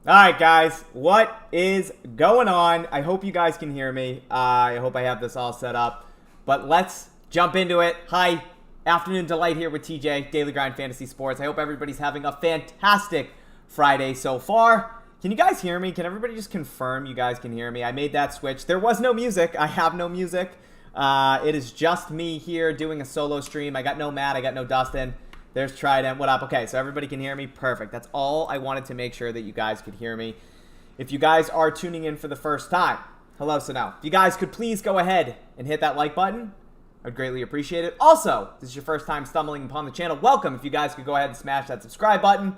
Alright guys, what is going on? I hope you guys can hear me. I hope I have this all set up. But let's jump into it. Hi, Afternoon Delight here with TJ, Daily Grind Fantasy Sports. I hope everybody's having a fantastic Friday so far. Can you guys hear me? Can everybody just confirm you guys can hear me? I made that switch. There was no music. I have no music. It is just me here doing a solo stream. I got no Matt. I got no Dustin. There's Trident. What up? Okay, so everybody can hear me. Perfect. That's all I wanted to make sure that you guys could hear me. If you guys are tuning in for the first time, hello, so now. If you guys could please go ahead and hit that like button, I'd greatly appreciate it. Also, if this is your first time stumbling upon the channel, welcome. If you guys could go ahead and smash that subscribe button.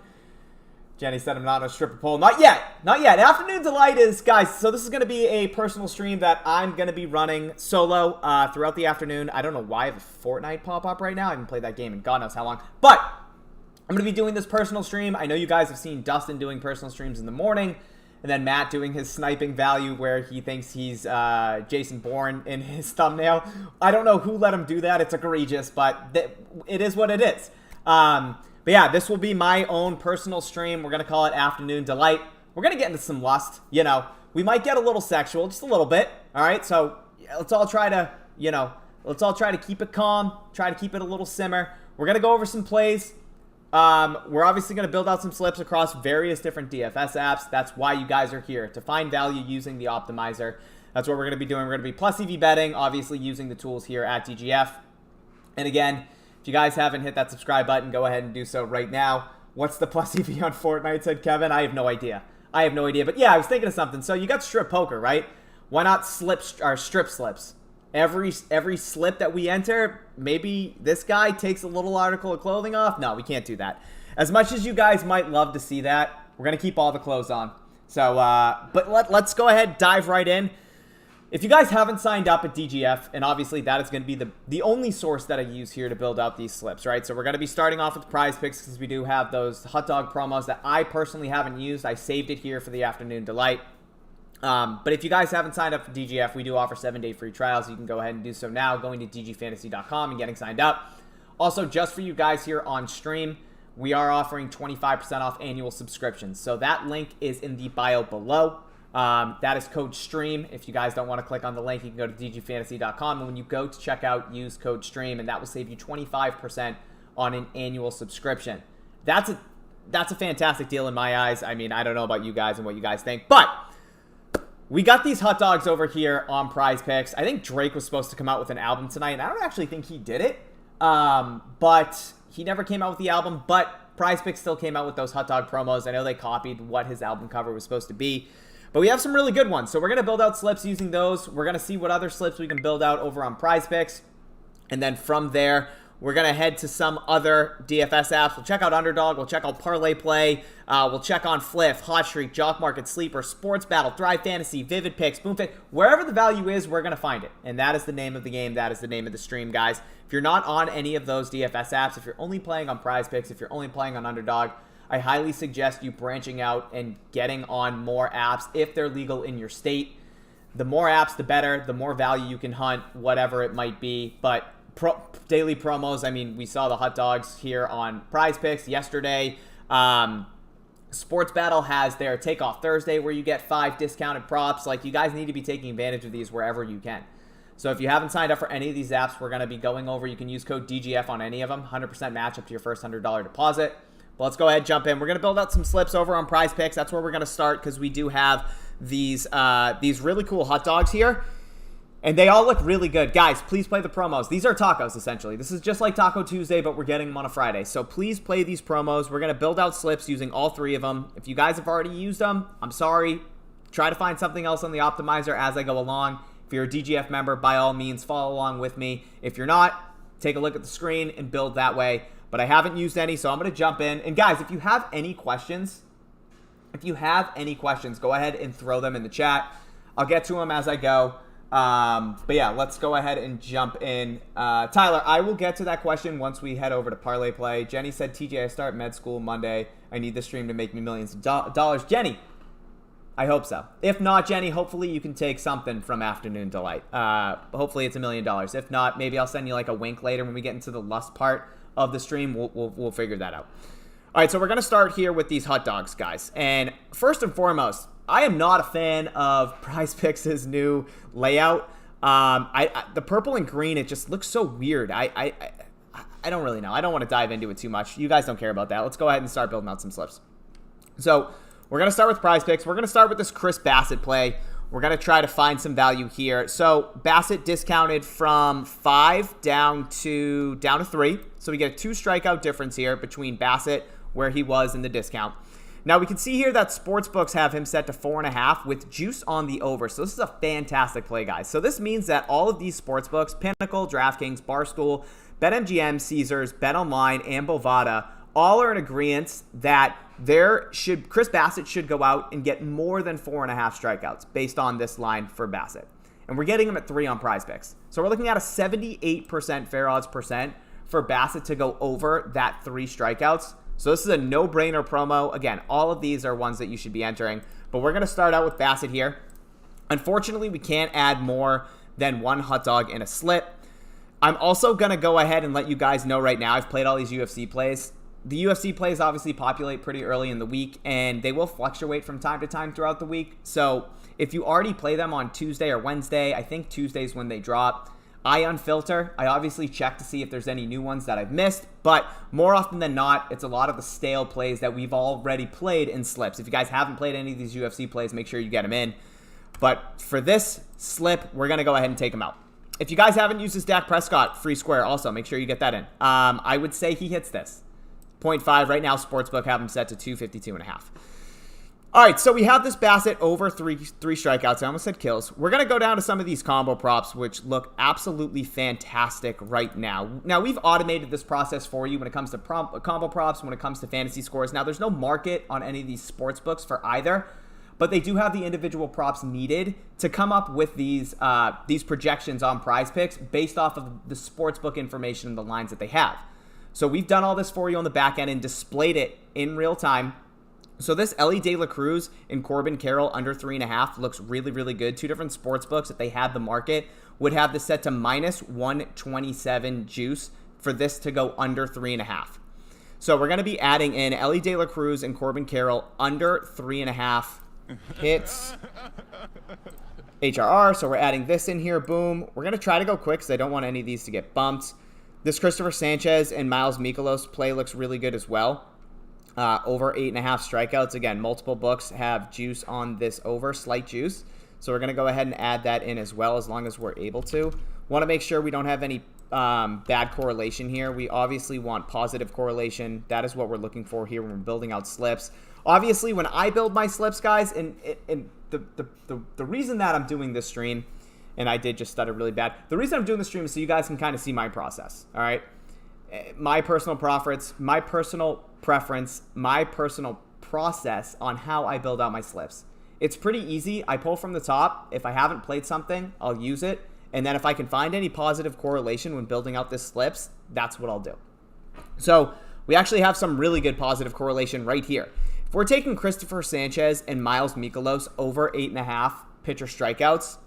Jenny said I'm not on a stripper pole. Not yet. Not yet. Afternoon Delight is, guys, so this is going to be a personal stream that I'm going to be running solo throughout the afternoon. I don't know why I have a Fortnite pop-up right now. I haven't played that game in God knows how long. But I'm going to be doing this personal stream. I know you guys have seen Dustin doing personal streams in the morning. And then Matt doing his sniping value where he thinks he's Jason Bourne in his thumbnail. I don't know who let him do that. It's egregious, but it is what it is. But yeah, this will be my own personal stream. We're going to call it Afternoon Delight. We're going to get into some lust. You know, we might get a little sexual, just a little bit. All right, so let's all try to, let's all try to keep it calm, try to keep it a little simmer. We're going to go over some plays. We're obviously going to build out some slips across various different DFS apps. That's why you guys are here, to find value using the optimizer. That's what we're going to be doing. We're going to be plus EV betting, obviously using the tools here at DGF. And again, if you guys haven't hit that subscribe button, go ahead and do so right now. What's the plus EV on Fortnite, said Kevin? I have no idea. I have no idea. But yeah, I was thinking of something. So you got strip poker, right? Why not strip slips? Every slip that we enter, maybe this guy takes a little article of clothing off. No, we can't do that. As much as you guys might love to see that, we're going to keep all the clothes on. So, but let's go ahead, dive right in. If you guys haven't signed up at DGF, and obviously that is going to be the only source that I use here to build out these slips, right? So we're going to be starting off with Prizepicks because we do have those hot dog promos that I personally haven't used. I saved it here for the Afternoon Delight. But if you guys haven't signed up for DGF, we do offer 7-day free trials. You can go ahead and do so now, going to dgfantasy.com and getting signed up. Also, just for you guys here on stream, we are offering 25% off annual subscriptions. So that link is in the bio below. That is code STREAM. If you guys don't want to click on the link, you can go to dgfantasy.com. And when you go to checkout, use code STREAM, and that will save you 25% on an annual subscription. That's a fantastic deal in my eyes. I mean, I don't know about you guys and what you guys think, but we got these hot dogs over here on Prizepicks. I think Drake was supposed to come out with an album tonight, and I don't actually think he did it. But he never came out with the album, but Prizepicks still came out with those hot dog promos. I know they copied what his album cover was supposed to be. But we have some really good ones. So we're going to build out slips using those. We're going to see what other slips we can build out over on Prizepicks. And then from there, we're going to head to some other DFS apps. We'll check out Underdog. We'll check out Parlay Play. We'll check on Fliff, Hot Streak, Jock Market, Sleeper, Sports Battle, Thrive Fantasy, Vivid Picks, Boomfit. Wherever the value is, we're going to find it. And that is the name of the game. That is the name of the stream, guys. If you're not on any of those DFS apps, if you're only playing on Prizepicks, if you're only playing on Underdog, I highly suggest you branching out and getting on more apps if they're legal in your state. The more apps, the better. The more value you can hunt, whatever it might be. But daily promos, I mean, we saw the hot dogs here on Prizepicks yesterday. Sports Battle has their Takeoff Thursday where you get 5 discounted props. Like, you guys need to be taking advantage of these wherever you can. So if you haven't signed up for any of these apps, we're going to be going over. You can use code DGF on any of them. 100% match up to your first $100 deposit. But let's go ahead and jump in. We're going to build out some slips over on Prizepicks. That's where we're going to start because we do have these really cool hot dogs here. And they all look really good. Guys, please play the promos. These are tacos, essentially. This is just like Taco Tuesday, but we're getting them on a Friday. So please play these promos. We're going to build out slips using all 3 of them. If you guys have already used them, I'm sorry. Try to find something else on the optimizer as I go along. If you're a DGF member, by all means, follow along with me. If you're not, take a look at the screen and build that way. But I haven't used any, so I'm going to jump in. And guys, if you have any questions, go ahead and throw them in the chat. I'll get to them as I go. But yeah, let's go ahead and jump in. Tyler, I will get to that question once we head over to Parlay Play. Jenny said, TJ, I start med school Monday. I need the stream to make me millions of dollars. Jenny, I hope so. If not, Jenny, hopefully you can take something from Afternoon Delight. Hopefully it's $1 million. If not, maybe I'll send you like a wink later when we get into the lust part of the stream. We'll figure that out. All right, so we're going to start here with these hot dogs, guys. And first and foremost, I am not a fan of Prizepicks' new layout. The purple and green, it just looks so weird. I don't really know. I don't want to dive into it too much. You guys don't care about that. Let's go ahead and start building out some slips. So we're going to start with Prizepicks. We're going to start with this Chris Bassitt play. We're going to try to find some value here. So Bassitt discounted from 5 down to 3. So we get a 2 strikeout difference here between Bassitt, where he was in the discount. Now we can see here that sportsbooks have him set to 4.5 with juice on the over. So this is a fantastic play, guys. So this means that all of these sportsbooks, Pinnacle, DraftKings, Barstool, BetMGM, Caesars, BetOnline, and Bovada, all are in agreement that Chris Bassitt should go out and get more than 4.5 strikeouts based on this line for Bassitt. And we're getting him at 3 on Prizepicks. So we're looking at a 78% fair odds percent for Bassitt to go over that 3 strikeouts. So this is a no-brainer promo. Again, all of these are ones that you should be entering. But we're going to start out with Bassitt here. Unfortunately, we can't add more than 1 hot dog in a slip. I'm also going to go ahead and let you guys know right now, I've played all these UFC plays. The UFC plays obviously populate pretty early in the week, and they will fluctuate from time to time throughout the week. So if you already play them on Tuesday or Wednesday, I think Tuesday's when they drop, I unfilter. I obviously check to see if there's any new ones that I've missed, but more often than not, it's a lot of the stale plays that we've already played in slips. If you guys haven't played any of these UFC plays, make sure you get them in. But for this slip, we're going to go ahead and take them out. If you guys haven't used this Dak Prescott free square, also make sure you get that in. I would say he hits this. 0.5 right now, Sportsbook have him set to 252.5. All right, so we have this Bassitt over three strikeouts. I almost said kills. We're going to go down to some of these combo props, which look absolutely fantastic right now. Now, we've automated this process for you when it comes to combo props, when it comes to fantasy scores. Now, there's no market on any of these sports books for either, but they do have the individual props needed to come up with these projections on Prizepicks based off of the sportsbook information and the lines that they have. So we've done all this for you on the back end and displayed it in real time. So this Elly De La Cruz and Corbin Carroll under 3.5 looks really, really good. 2 different sports books, if they had the market, would have this set to minus 127 juice for this to go under 3.5. So we're going to be adding in Elly De La Cruz and Corbin Carroll under 3.5 hits. HRR, so we're adding this in here, boom. We're going to try to go quick because I don't want any of these to get bumped. This Christopher Sanchez and Miles Mikolas play looks really good as well. Over 8.5 strikeouts. Again, multiple books have juice on this over, slight juice. So we're going to go ahead and add that in as well as long as we're able to. Want to make sure we don't have any bad correlation here. We obviously want positive correlation. That is what we're looking for here when we're building out slips. Obviously, when I build my slips, guys, and the reason that I'm doing this stream, and I did just stutter really bad. The reason I'm doing the stream is so you guys can kind of see my process, all right? My personal preference, my personal process on how I build out my slips. It's pretty easy. I pull from the top. If I haven't played something, I'll use it. And then if I can find any positive correlation when building out this slips, that's what I'll do. So we actually have some really good positive correlation right here. If we're taking Christopher Sanchez and Miles Mikolas over 8.5 pitcher strikeouts,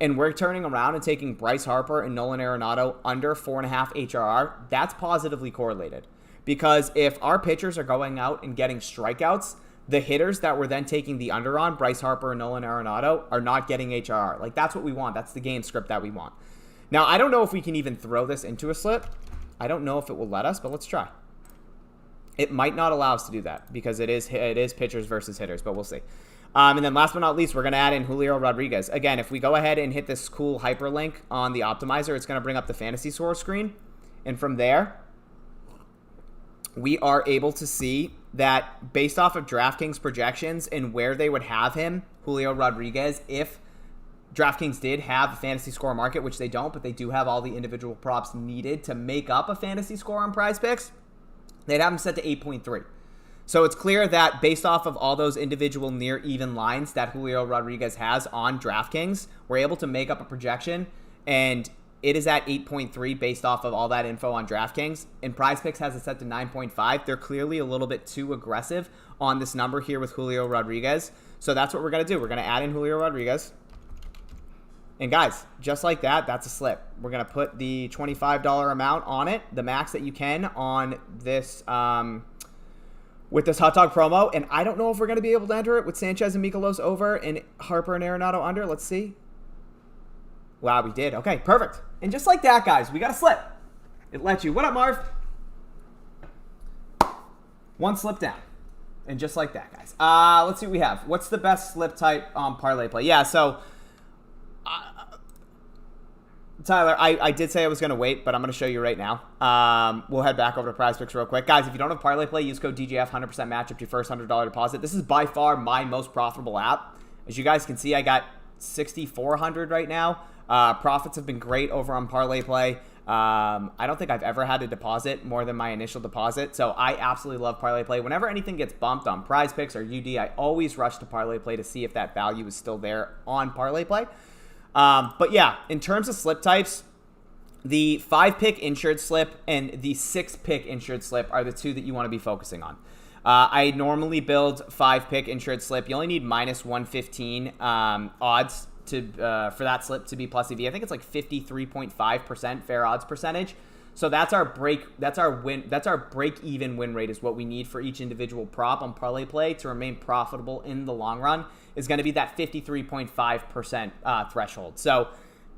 and we're turning around and taking Bryce Harper and Nolan Arenado under 4.5 HRR, that's positively correlated. Because if our pitchers are going out and getting strikeouts, the hitters that we're then taking the under on, Bryce Harper and Nolan Arenado, are not getting HRR. Like, that's what we want. That's the game script that we want. Now, I don't know if we can even throw this into a slip. I don't know if it will let us, but let's try. It might not allow us to do that because it is pitchers versus hitters, but we'll see. And then last but not least, we're going to add in Julio Rodriguez. Again, if we go ahead and hit this cool hyperlink on the optimizer, it's going to bring up the fantasy score screen. And from there, we are able to see that based off of DraftKings projections and where they would have him, Julio Rodriguez, if DraftKings did have a fantasy score market, which they don't, but they do have all the individual props needed to make up a fantasy score on Prizepicks, they'd have him set to 8.3. So it's clear that based off of all those individual near even lines that Julio Rodriguez has on DraftKings, we're able to make up a projection, and it is at 8.3 based off of all that info on DraftKings, and Prizepicks has it set to 9.5. They're clearly a little bit too aggressive on this number here with Julio Rodriguez. So that's what we're going to do. We're going to add in Julio Rodriguez. And guys, just like that, that's a slip. We're going to put the $25 amount on it, the max that you can on this with this hot dog promo, and I don't know if we're going to be able to enter it with Sanchez and Mikolos over and Harper and Arenado under. Let's see. Wow, we did. Okay, perfect. And just like that, guys, we got a slip. It lets you. What up, Marv? One slip down. And just like that, guys. Let's see what we have. What's the best slip type parlay play? Yeah, so Tyler, I did say I was going to wait, but I'm going to show you right now. We'll head back over to Prizepicks real quick. Guys, if you don't have parlay play, use code DGF, 100% match up to your first $100 deposit. This is by far my most profitable app. As you guys can see, I got 6,400 right now. Profits have been great over on parlay play. I don't think I've ever had to deposit more than my initial deposit, so I absolutely love parlay play. Whenever anything gets bumped on Prizepicks or UD, I always rush to parlay play to see if that value is still there on parlay play. But yeah, in terms of slip types, the 5-pick insured slip and the 6-pick insured slip are the two that you want to be focusing on. I normally build 5-pick insured slip. You only need minus 115 odds for that slip to be plus EV. I think it's like 53.5% fair odds percentage. So that's our break even win rate is what we need for each individual prop on parlay play to remain profitable in the long run is going to be that 53.5% threshold. So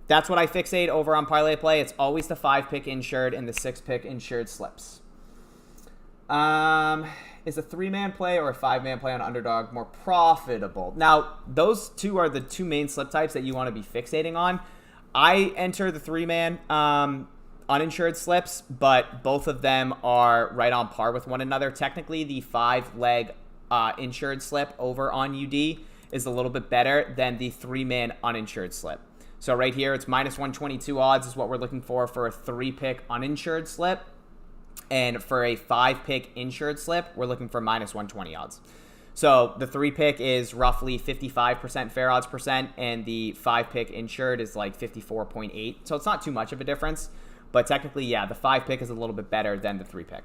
that's what I fixate over on parlay play. It's always the 5-pick insured and the 6-pick insured slips. Is a 3-man play or a 5-man play on underdog more profitable? Now, those two are the two main slip types that you want to be fixating on. I enter the 3-man uninsured slips, but both of them are right on par with one another. Technically, the 5-leg insured slip over on UD is a little bit better than the 3-man uninsured slip. So right here, it's minus 122 odds is what we're looking for a 3-pick uninsured slip. And for a 5-pick insured slip, we're looking for minus 120 odds. So the 3-pick is roughly 55% fair odds percent, and the 5-pick insured is like 54.8. So it's not too much of a difference. But technically, yeah, the 5-pick is a little bit better than the 3-pick.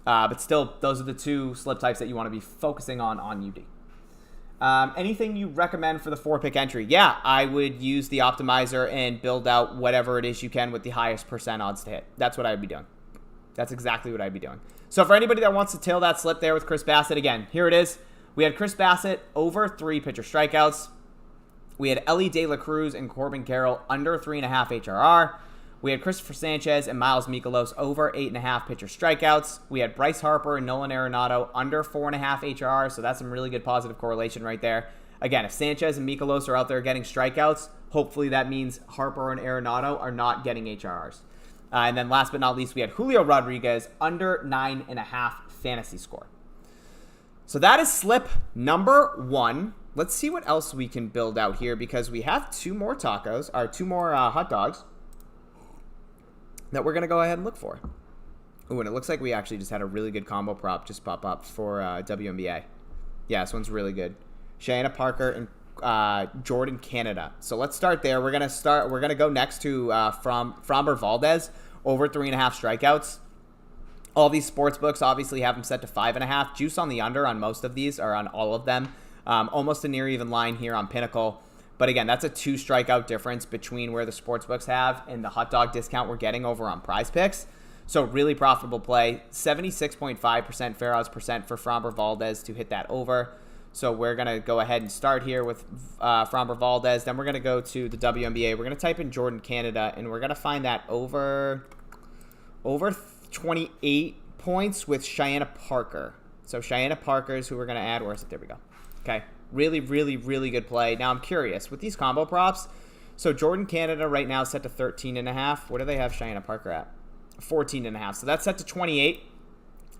But still, those are the two slip types that you want to be focusing on UD. Anything you recommend for the 4-pick entry? Yeah, I would use the optimizer and build out whatever it is you can with the highest percent odds to hit. That's what I would be doing. That's exactly what I'd be doing. So for anybody that wants to tail that slip there with Chris Bassett, again, here it is. We had Chris Bassett over 3 pitcher strikeouts. We had Ellie De La Cruz and Corbin Carroll under 3.5 HRR. We had Christopher Sanchez and Miles Mikolos over 8.5 pitcher strikeouts. We had Bryce Harper and Nolan Arenado under 4.5 HRR, so that's some really good positive correlation right there. Again, if Sanchez and Mikolos are out there getting strikeouts, hopefully that means Harper and Arenado are not getting HRRs. And then last but not least, we had Julio Rodriguez under 9.5 fantasy score. So that is slip number 1. Let's see what else we can build out here because we have two more hot dogs that we're going to go ahead and look for. Ooh, and it looks like we actually just had a really good combo prop just pop up for WNBA. Yeah, this one's really good. Cheyenne Parker and Jordan Canada. So let's start there. We're gonna go next to Framber Valdez over 3.5 strikeouts. All these sports books obviously have them set to 5.5. Juice on the under on most of these, or on all of them. Almost a near even line here on Pinnacle. But again, that's a 2 strikeout difference between where the sports books have and the hot dog discount we're getting over on Prizepicks. So really profitable play. 76.5% fair odds percent for Framber Valdez to hit that over. So we're going to go ahead and start here with Framber Valdez. Then we're going to go to the WNBA. We're going to type in Jordan Canada, and we're going to find that over 28 points with Cheyenne Parker. So Cheyenne Parker is who we're going to add. Where is it? There we go. Okay. Really, really, really good play. Now I'm curious. With these combo props, so Jordan Canada right now is set to 13.5. What do they have Cheyenne Parker at? 14.5. So that's set to 28.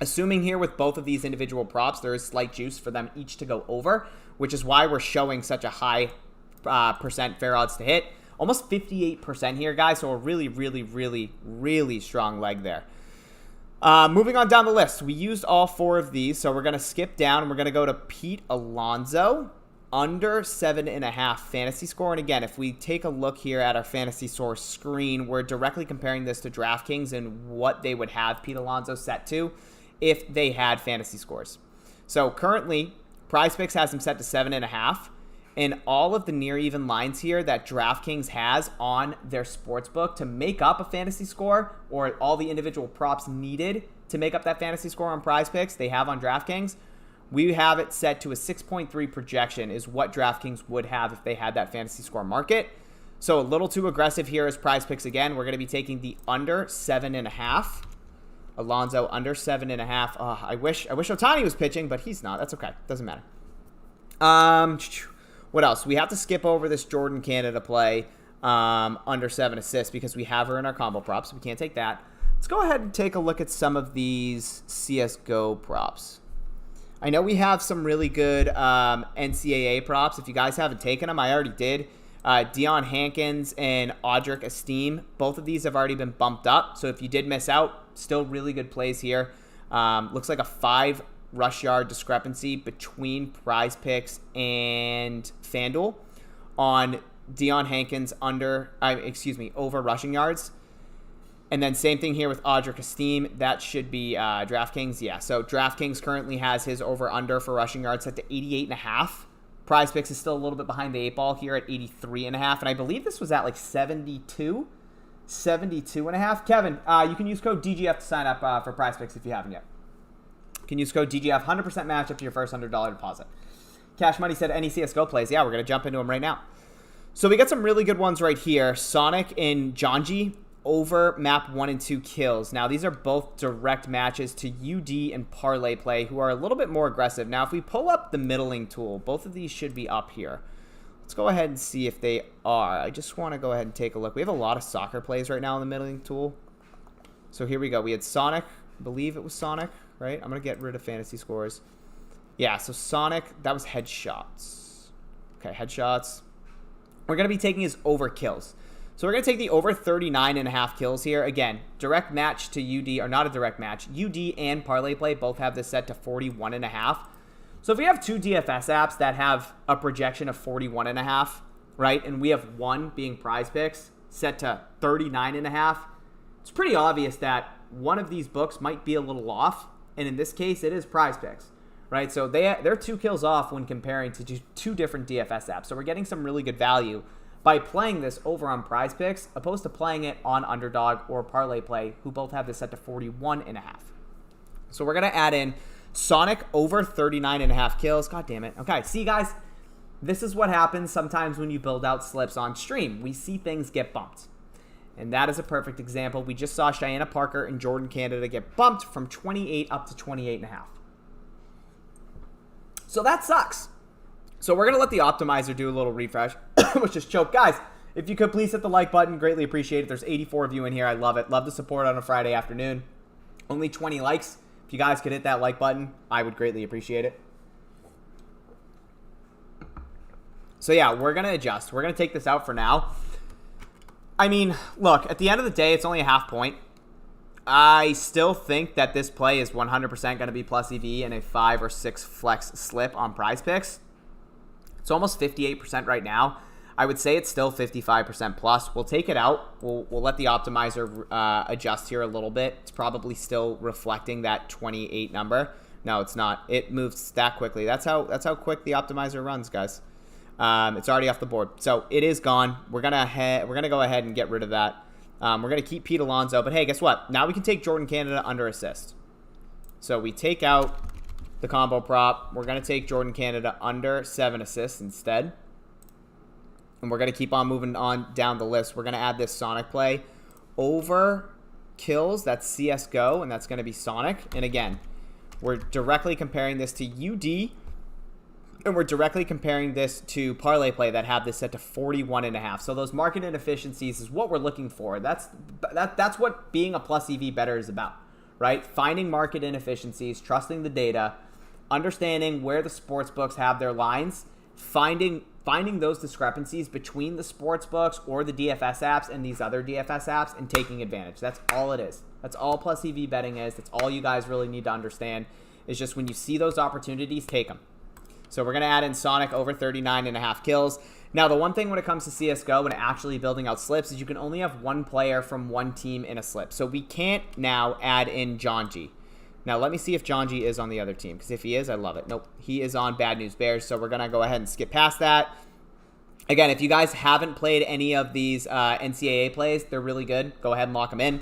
Assuming here with both of these individual props, there is slight juice for them each to go over, which is why we're showing such a high percent fair odds to hit. Almost 58% here, guys. So a really, really, really, really strong leg there. Moving on down the list, we used all 4 of these, so we're going to skip down and we're going to go to Pete Alonso, under 7.5 fantasy score. And again, if we take a look here at our fantasy source screen, we're directly comparing this to DraftKings and what they would have Pete Alonso set to if they had fantasy scores. So currently, Prizepicks has him set to 7.5. And all of the near even lines here that DraftKings has on their sportsbook to make up a fantasy score, or all the individual props needed to make up that fantasy score on Prizepicks. They have on DraftKings. We have it set to a 6.3 projection is what DraftKings would have if they had that fantasy score market. So a little too aggressive here as Prizepicks again. We're going to be taking the under 7.5. Alonso under 7.5. I wish Ohtani was pitching, but he's not. That's okay. Doesn't matter. What else? We have to skip over this Jordan Canada play under 7 assists because we have her in our combo props. We can't take that. Let's go ahead and take a look at some of these CSGO props. I know we have some really good NCAA props. If you guys haven't taken them, I already did. Dion Hankins and Audric Esteem. Both of these have already been bumped up. So if you did miss out, still really good plays here. Looks like a 5 rush yard discrepancy between Prizepicks and FanDuel on Dion Hankins over rushing yards. And then same thing here with Audric Esteem. That should be DraftKings. Yeah, so DraftKings currently has his over-under for rushing yards set to 88.5. Prizepicks is still a little bit behind the 8 ball here at 83.5. And I believe this was at like 72.5. Kevin, you can use code DGF to sign up for Prizepicks if you haven't yet. You can use code DGF, 100% match up to your first $100 deposit. Cash Money said any CSGO plays. Yeah, we're going to jump into them right now. So we got some really good ones right here. Sonic and Janji over map 1 and 2 kills. Now, these are both direct matches to UD and Parlay Play, who are a little bit more aggressive. Now, if we pull up the middling tool, both of these should be up here. Let's go ahead and see if they are. I just want to go ahead and take a look. We have a lot of soccer plays right now in the middling tool. So here we go. We had Sonic. I believe it was Sonic, right? I'm going to get rid of fantasy scores. Yeah, so Sonic, that was headshots. Okay, headshots. We're going to be taking his over kills. So we're going to take the over 39.5 kills here. Again, direct match to UD, or not a direct match. UD and Parlay Play both have this set to 41.5. So if we have 2 DFS apps that have a projection of 41.5, right, and we have one being Prizepicks set to 39.5, it's pretty obvious that one of these books might be a little off, and in this case, it is Prizepicks, right? So they're 2 kills off when comparing to 2 different DFS apps. So we're getting some really good value by playing this over on Prizepicks, opposed to playing it on Underdog or Parlay Play, who both have this set to 41.5. So we're going to add in Sonic over 39.5 kills. God damn it. Okay, see, guys, this is what happens sometimes when you build out slips on stream. We see things get bumped. And that is a perfect example. We just saw Cheyenne Parker and Jordan Canada get bumped from 28 up to 28.5. So that sucks. So we're going to let the optimizer do a little refresh, which is choke. Guys, if you could please hit the like button, greatly appreciate it. There's 84 of you in here. I love it. Love the support on a Friday afternoon. Only 20 likes. If you guys could hit that like button, I would greatly appreciate it. So yeah, we're going to adjust. We're going to take this out for now. I mean, look, at the end of the day, it's only a half point. I still think that this play is 100% going to be plus EV and a 5 or 6 flex slip on Prizepicks. It's almost 58% right now. I would say it's still 55% plus. We'll take it out. We'll let the optimizer adjust here a little bit. It's probably still reflecting that 28 number. No, it's not. It moves that quickly. That's how quick the optimizer runs, guys. It's already off the board. So it is gone. We're gonna go ahead and get rid of that. We're gonna keep Pete Alonso, but hey, guess what? Now we can take Jordan Canada under assist. So we take out the combo prop. We're gonna take Jordan Canada under 7 assists instead. And we're going to keep on moving on down the list. We're going to add this Sonic play over kills. That's CSGO, and that's going to be Sonic. And again, we're directly comparing this to UD, and we're directly comparing this to Parlay Play that have this set to 41.5. So those market inefficiencies is what we're looking for. That's what being a plus EV better is about, right? Finding market inefficiencies, trusting the data, understanding where the sports books have their lines, finding those discrepancies between the sports books or the DFS apps and these other DFS apps and taking advantage. That's all it is. That's all plus EV betting is. That's all you guys really need to understand is just when you see those opportunities, take them. So we're going to add in Sonic over 39.5 kills. Now, the one thing when it comes to CSGO and actually building out slips is you can only have one player from one team in a slip. So we can't now add in Janji. Now, let me see if Janji is on the other team, because if he is, I love it. Nope, he is on Bad News Bears, so we're going to go ahead and skip past that. Again, if you guys haven't played any of these NCAA plays, they're really good. Go ahead and lock them in.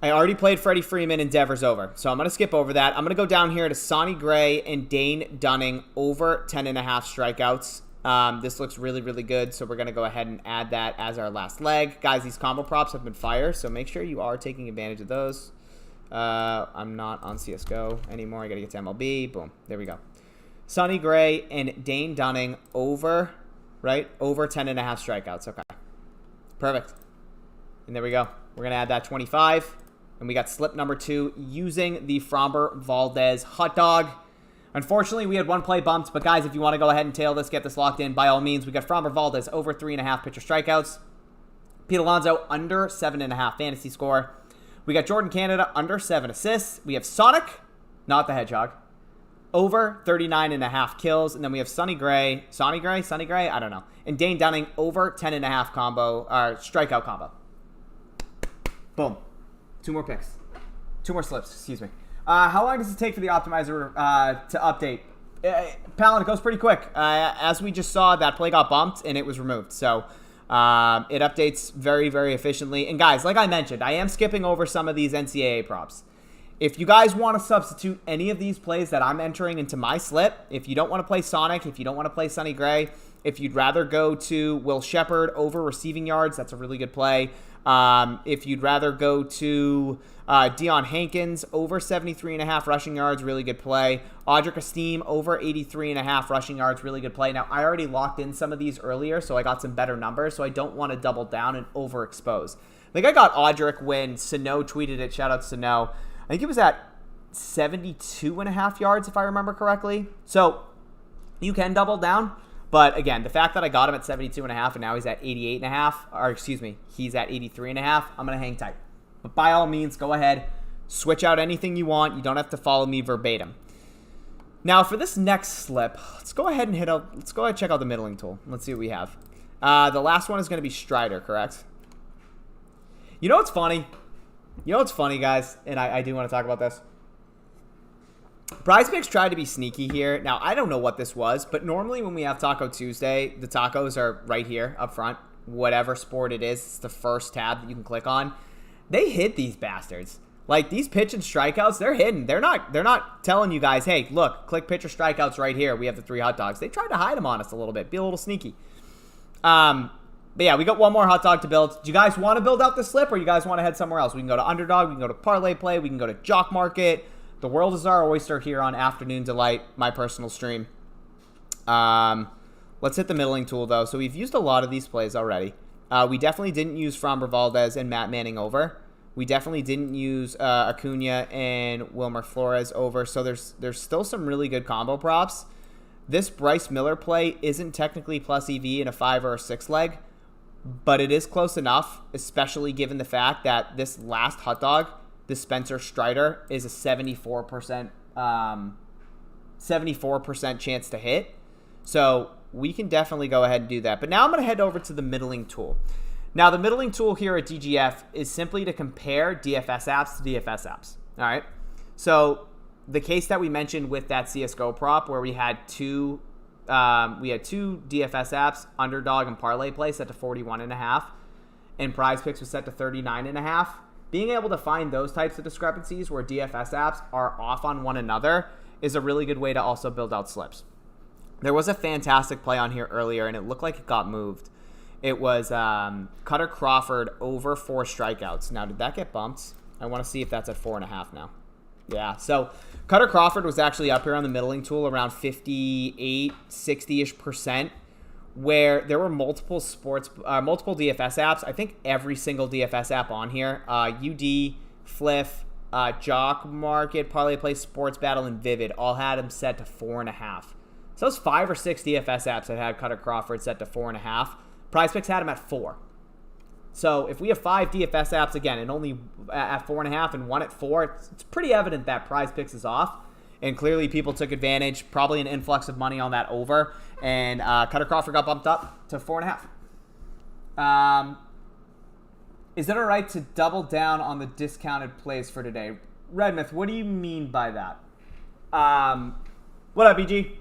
I already played Freddie Freeman and Devers over, so I'm going to skip over that. I'm going to go down here to Sonny Gray and Dane Dunning over 10.5 strikeouts. This looks really, really good, so we're going to go ahead and add that as our last leg. Guys, these combo props have been fire, so make sure you are taking advantage of those. I'm not on CSGO anymore. I got to get to MLB. Boom. There we go. Sonny Gray and Dane Dunning over, right? Over 10.5 strikeouts. Okay. Perfect. And there we go. We're going to add that 25. And we got slip number 2 using the Framber Valdez hot dog. Unfortunately, we had one play bumped. But, guys, if you want to go ahead and tail this, get this locked in, by all means. We got Framber Valdez over 3.5 pitcher strikeouts. Pete Alonso under 7.5 fantasy score. We got Jordan Canada under 7 assists. We have Sonic, not the Hedgehog, over 39.5 kills. And then we have Sonny Gray, I don't know. And Dane Dunning over 10.5 combo, or strikeout combo. Boom. 2 more picks. 2 more slips, excuse me. How long does it take for the optimizer to update? Palin, it goes pretty quick. As we just saw, that play got bumped and it was removed. So it updates very, very efficiently. And guys, like I mentioned, I am skipping over some of these NCAA props. If you guys want to substitute any of these plays that I'm entering into my slip, if you don't want to play Sonic, if you don't want to play Sonny Gray, if you'd rather go to Will Shepard over receiving yards, that's a really good play. If you'd rather go to Deion Hankins over 73.5 rushing yards, really good play. Audric Esteem over 83.5 rushing yards, really good play. Now, I already locked in some of these earlier, so I got some better numbers, so I don't want to double down and overexpose. I think I got Audric when Sano tweeted it. Shout out to Sano. I think it was at 72.5 yards, if I remember correctly. So you can double down. But again, the fact that I got him at 72.5 and now he's at 88.5, or excuse me, he's at 83.5, I'm going to hang tight. But by all means, go ahead, switch out anything you want. You don't have to follow me verbatim. Now for this next slip, let's go ahead and check out the middling tool. Let's see what we have. The last one is going to be Strider, correct? You know what's funny? Guys? And I do want to talk about this. Prizepicks tried to be sneaky here. Now, I don't know what this was, but normally when we have Taco Tuesday, the tacos are right here up front. Whatever sport it is, it's the first tab that you can click on. They hid these bastards. Like, these pitch and strikeouts, they're hidden. They're not telling you guys, hey, look, click pitch or strikeouts right here. We have the 3 hot dogs. They tried to hide them on us a little bit, be a little sneaky. But yeah, we got one more hot dog to build. Do you guys want to build out the slip, or you guys want to head somewhere else? We can go to Underdog. We can go to Parlay Play. We can go to Jock Market. The world is our oyster here on Afternoon Delight, my personal stream. Let's hit the middling tool, though. So we've used a lot of these plays already. We definitely didn't use Framber Valdez and Matt Manning over. We definitely didn't use Acuna and Wilmer Flores over. So there's still some really good combo props. This Bryce Miller play isn't technically plus EV in a 5 or a 6 leg, but it is close enough, especially given the fact that this last hot dog, the Spencer Strider, is a 74% chance to hit. So we can definitely go ahead and do that. But now I'm going to head over to the middling tool. Now, the middling tool here at DGF is simply to compare DFS apps to DFS apps. All right. So the case that we mentioned with that CSGO prop where we had two DFS apps, Underdog and Parlay Play, set to 41.5, and Prizepicks was set to 39.5. Being able to find those types of discrepancies where DFS apps are off on one another is a really good way to also build out slips. There was a fantastic play on here earlier, and it looked like it got moved. It was Cutter Crawford over 4 strikeouts. Now, did that get bumped? I want to see if that's at 4.5 now. Yeah, so Cutter Crawford was actually up here on the middling tool around 58, 60-ish%, where there were multiple DFS apps. I think every single DFS app on here, UD, Fliff, Jock Market, Parlay Play, Sports Battle, and Vivid all had him set to 4.5. So those 5 or 6 DFS apps that had Cutter Crawford set to 4.5. Prizepicks had him at 4. So if we have 5 DFS apps again and only at 4.5 and 1 at 4, it's pretty evident that Prizepicks is off. And clearly people took advantage, probably an influx of money on that over. And Cutter Crawford got bumped up to 4.5. Is it all right to double down on the discounted plays for today? Redmouth, what do you mean by that? What up, EG?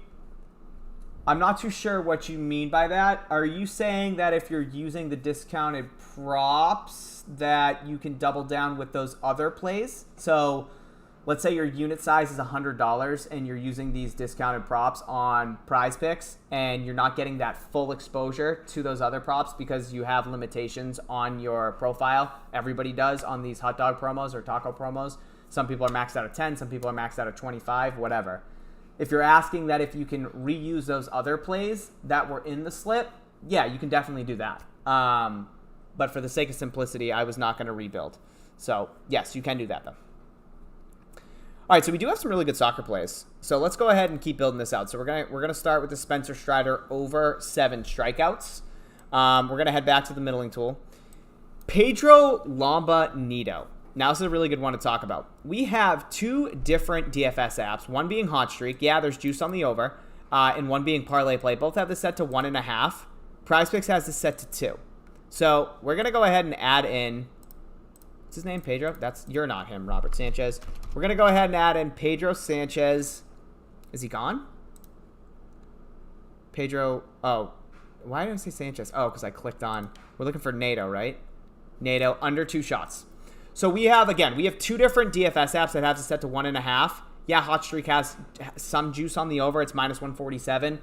I'm not too sure what you mean by that. Are you saying that if you're using the discounted props that you can double down with those other plays? So let's say your unit size is $100 and you're using these discounted props on Prizepicks and you're not getting that full exposure to those other props because you have limitations on your profile. Everybody does on these hot dog promos or taco promos. Some people are maxed out at 10, some people are maxed out at 25, whatever. If you're asking that if you can reuse those other plays that were in the slip, yeah, you can definitely do that. But for the sake of simplicity, I was not going to rebuild. So, yes, you can do that, though. All right, so we do have some really good soccer plays. So let's go ahead and keep building this out. So we're gonna start with the Spencer Strider over 7 strikeouts. We're going to head back to the middling tool. Pedro Lomba Nito. Now, this is a really good one to talk about. We have 2 different DFS apps, one being Hot Streak. Yeah, there's juice on the over, and one being Parlay Play. Both have this set to 1.5. Prizepicks has this set to 2. So we're going to go ahead and add in, what's his name, Pedro? You're not him, Robert Sanchez. We're going to go ahead and add in Pedro Sanchez. Is he gone? Pedro, oh, why didn't I say Sanchez? Oh, because I clicked on, we're looking for Nato, right? Nato, under 2 shots. So we have 2 different DFS apps that have it set to 1.5. Yeah, Hot Streak has some juice on the over. It's minus 147.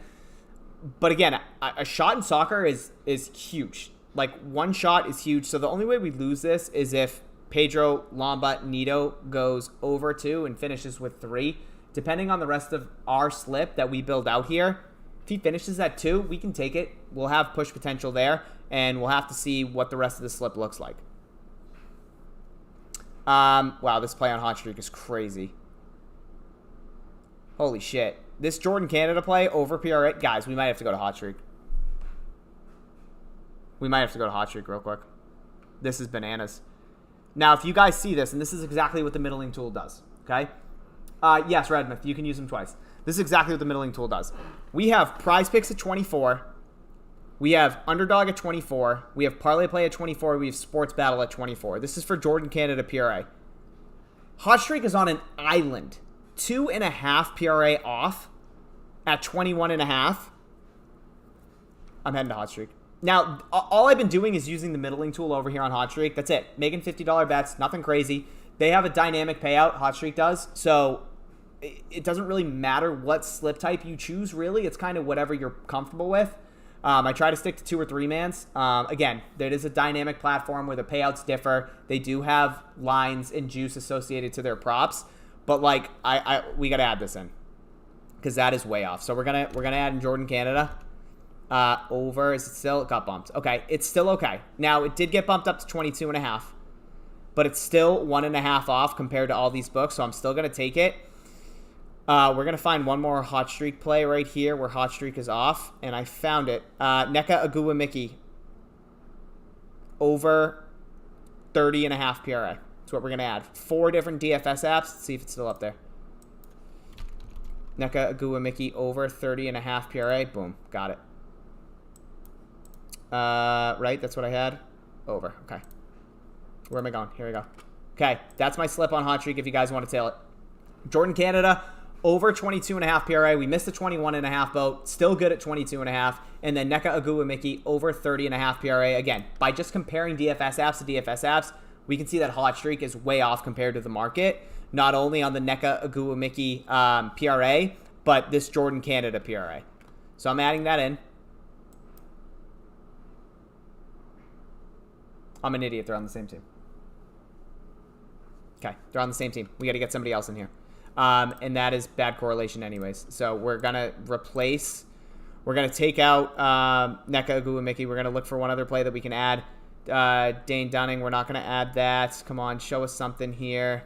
But again, a shot in soccer is huge. Like, 1 shot is huge. So the only way we lose this is if Pedro Lomba Nito goes over 2 and finishes with 3. Depending on the rest of our slip that we build out here, if he finishes at 2, we can take it. We'll have push potential there, and we'll have to see what the rest of the slip looks like. Wow, this play on Hot Streak is crazy. Holy shit. This Jordan Canada play over PRA. Guys, we might have to go to Hot Streak. We might have to go to Hot Streak real quick. This is bananas. Now, if you guys see this, and this is exactly what the middling tool does, okay? Yes, Redmouth, you can use them twice. This is exactly what the middling tool does. We have Prizepicks at 24. We have Underdog at 24. We have Parlay Play at 24. We have Sports Battle at 24. This is for Jordan Canada PRA. Hot Streak is on an island. 2.5 PRA off at 21.5. I'm heading to Hot Streak. Now, all I've been doing is using the middling tool over here on Hot Streak. That's it. Making $50 bets. Nothing crazy. They have a dynamic payout. Hot Streak does. So it doesn't really matter what slip type you choose, really. It's kind of whatever you're comfortable with. I try to stick to 2 or 3 mans. Again, there is a dynamic platform where the payouts differ. They do have lines and juice associated to their props, but like we gotta add this in because that is way off. So we're gonna add in Jordan Canada over. Is it still? It got bumped. Okay, it's still okay. Now it did get bumped up to 22.5, but it's still 1.5 off compared to all these books. So I'm still gonna take it. We're going to find one more Hot Streak play right here where Hot Streak is off, and I found it. Neka Agua Mickey over 30.5 PRA. That's what we're going to add. 4 different DFS apps. Let's see if it's still up there. Neka Agua Mickey over 30.5 PRA. Boom. Got it. Right? That's what I had? Over. Okay. Where am I going? Here we go. Okay. That's my slip on Hot Streak if you guys want to tail it. Jordan Canada over 22.5 PRA. We missed the 21.5 boat. Still good at 22.5. And then Neka Agua Mickey over 30.5 PRA. Again, by just comparing DFS apps to DFS apps, we can see that Hot Streak is way off compared to the market. Not only on the Neka Agua Mickey PRA, but this Jordan Canada PRA. So I'm adding that in. I'm an idiot. They're on the same team. Okay, they're on the same team. We got to get somebody else in here. And that is bad correlation anyways. So we're going to replace, we're going to take out Neka Agua Mickey. We're going to look for one other play that we can add. Dane Dunning, we're not going to add that. Come on, show us something here.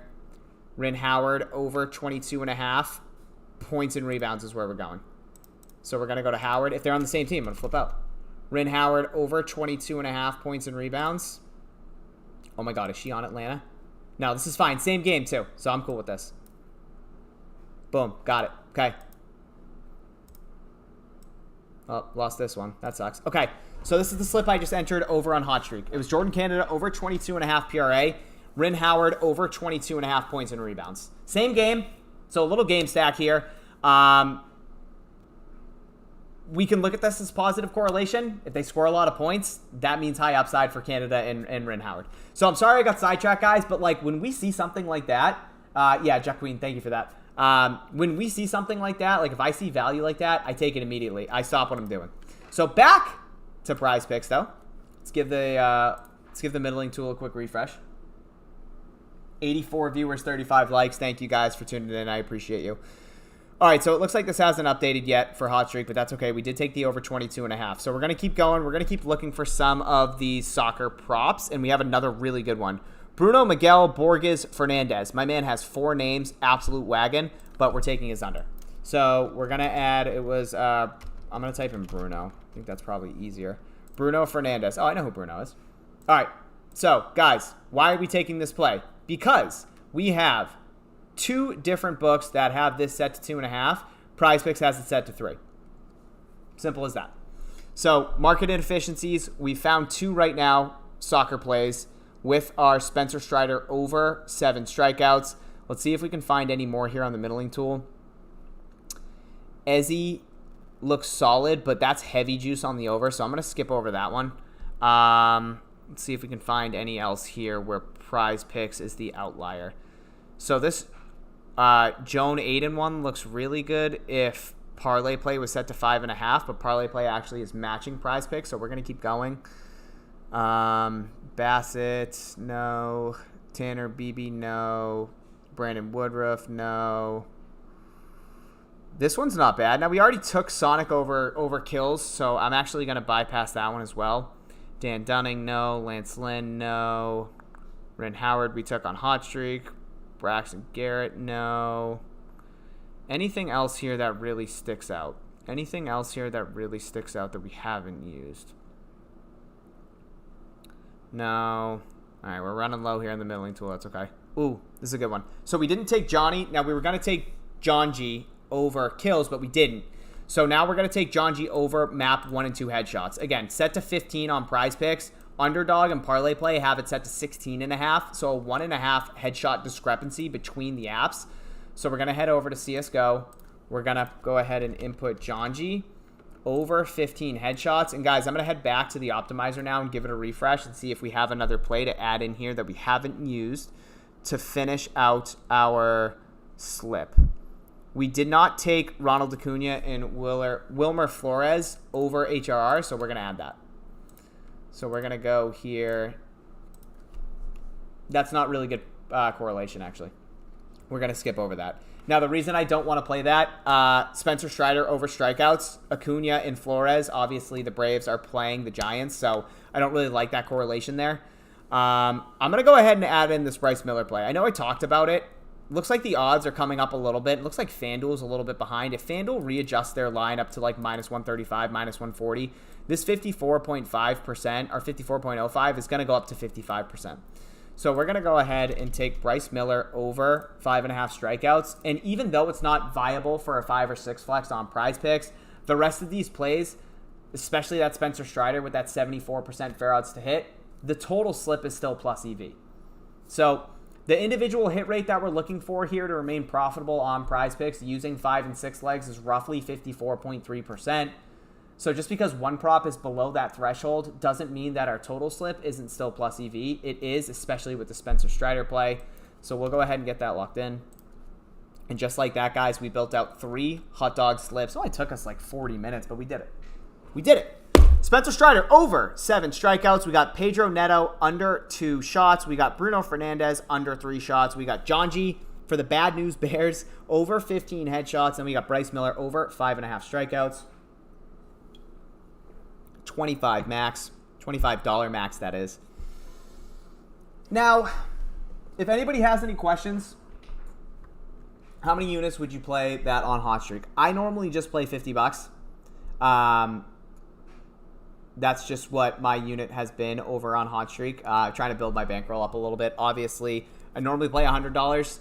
Rin Howard over 22.5 points and rebounds is where we're going. So we're going to go to Howard. If they're on the same team, I'm going to flip out. Rin Howard over 22.5 points and rebounds. Oh my God, is she on Atlanta? No, this is fine. Same game too, so I'm cool with this. Boom. Got it. Okay. Oh, lost this one. That sucks. Okay, so this is the slip I just entered over on Hot Streak. It was Jordan Canada over 22.5 PRA. Rin Howard over 22.5 points and rebounds. Same game, so a little game stack here. we can look at this as positive correlation. If they score a lot of points, that means high upside for Canada and Ren Howard. So I'm sorry I got sidetracked, guys, but like when we see something like that, yeah, Jack Queen, thank you for that. When we see something like that, like if I see value like that, I take it immediately. I stop what I'm doing. So back to Prizepicks though. Let's give the middling tool a quick refresh. 84 viewers, 35 likes. Thank you guys for tuning in. I appreciate you. All right, so it looks like this hasn't updated yet for Hot Streak, but that's okay. We did take the over 22.5. So we're going to keep going. We're going to keep looking for some of these soccer props, and we have another really good one. Bruno Miguel Borges Fernandez. My man has 4 names, absolute wagon, but we're taking his under. So we're going to add, I'm going to type in Bruno. I think that's probably easier. Bruno Fernandez. Oh, I know who Bruno is. All right, so guys, why are we taking this play? Because we have 2 different books that have this set to 2.5. Prizepicks has it set to 3. Simple as that. So market inefficiencies, we found 2 right now, soccer plays, with our Spencer Strider over 7 strikeouts. Let's see if we can find any more here on the middling tool. Ezzy looks solid, but that's heavy juice on the over, so I'm going to skip over that one. Let's see if we can find any else here where Prizepicks is the outlier. So this Joan Aiden one looks really good if Parlay Play was set to 5.5, but Parlay Play actually is matching Prizepicks, so we're going to keep going. Bassett, no. Tanner Beebe, no. Brandon Woodruff, no. This one's not bad. Now, we already took Sonic over Kills, so I'm actually going to bypass that one as well. Dan Dunning, no. Lance Lynn, no. Ren Howard, we took on Hot Streak. Braxton Garrett, no. Anything else here that really sticks out? Anything else here that really sticks out that we haven't used? No. All right, we're running low here in the middling tool. That's okay. Ooh, this is a good one. So we didn't take Johnny. Now, we were going to take John G over Kills, but we didn't. So now we're going to take John G over map 1 and 2 headshots. Again, set to 15 on Prizepicks. Underdog and Parlay Play have it set to 16.5. So a 1.5 headshot discrepancy between the apps. So we're going to head over to CSGO. We're going to go ahead and input John G over 15 headshots. And guys, I'm going to head back to the optimizer now and give it a refresh and see if we have another play to add in here that we haven't used to finish out our slip. We did not take Ronald Acuna and Wilmer Flores over HRR, so we're going to add that. So we're going to go here. That's not really good correlation, actually. We're going to skip over that. Now, the reason I don't want to play that, Spencer Strider over strikeouts, Acuna and Flores. Obviously, the Braves are playing the Giants, so I don't really like that correlation there. I'm going to go ahead and add in this Bryce Miller play. I know I talked about it. Looks like the odds are coming up a little bit. It looks like FanDuel's a little bit behind. If FanDuel readjusts their line up to like minus 135, minus 140, this 54.5% or 54.05 is going to go up to 55%. So we're going to go ahead and take Bryce Miller over 5.5 strikeouts. And even though it's not viable for a 5 or 6 flex on Prizepicks, the rest of these plays, especially that Spencer Strider with that 74% fair odds to hit, the total slip is still plus EV. So the individual hit rate that we're looking for here to remain profitable on Prizepicks using 5 and 6 legs is roughly 54.3%. So just because one prop is below that threshold doesn't mean that our total slip isn't still plus EV. It is, especially with the Spencer Strider play. So we'll go ahead and get that locked in. And just like that, guys, we built out 3 hot dog slips. It only took us like 40 minutes, but we did it. We did it. Spencer Strider over 7 strikeouts. We got Pedro Neto under 2 shots. We got Bruno Fernandez under 3 shots. We got John G for the Bad News Bears over 15 headshots. And we got Bryce Miller over 5.5 strikeouts. 25 max. $25 max, that is. Now, if anybody has any questions, how many units would you play that on Hot Streak? I normally just play $50. That's just what my unit has been over on Hot Streak. Trying to build my bankroll up a little bit. Obviously, I normally play $100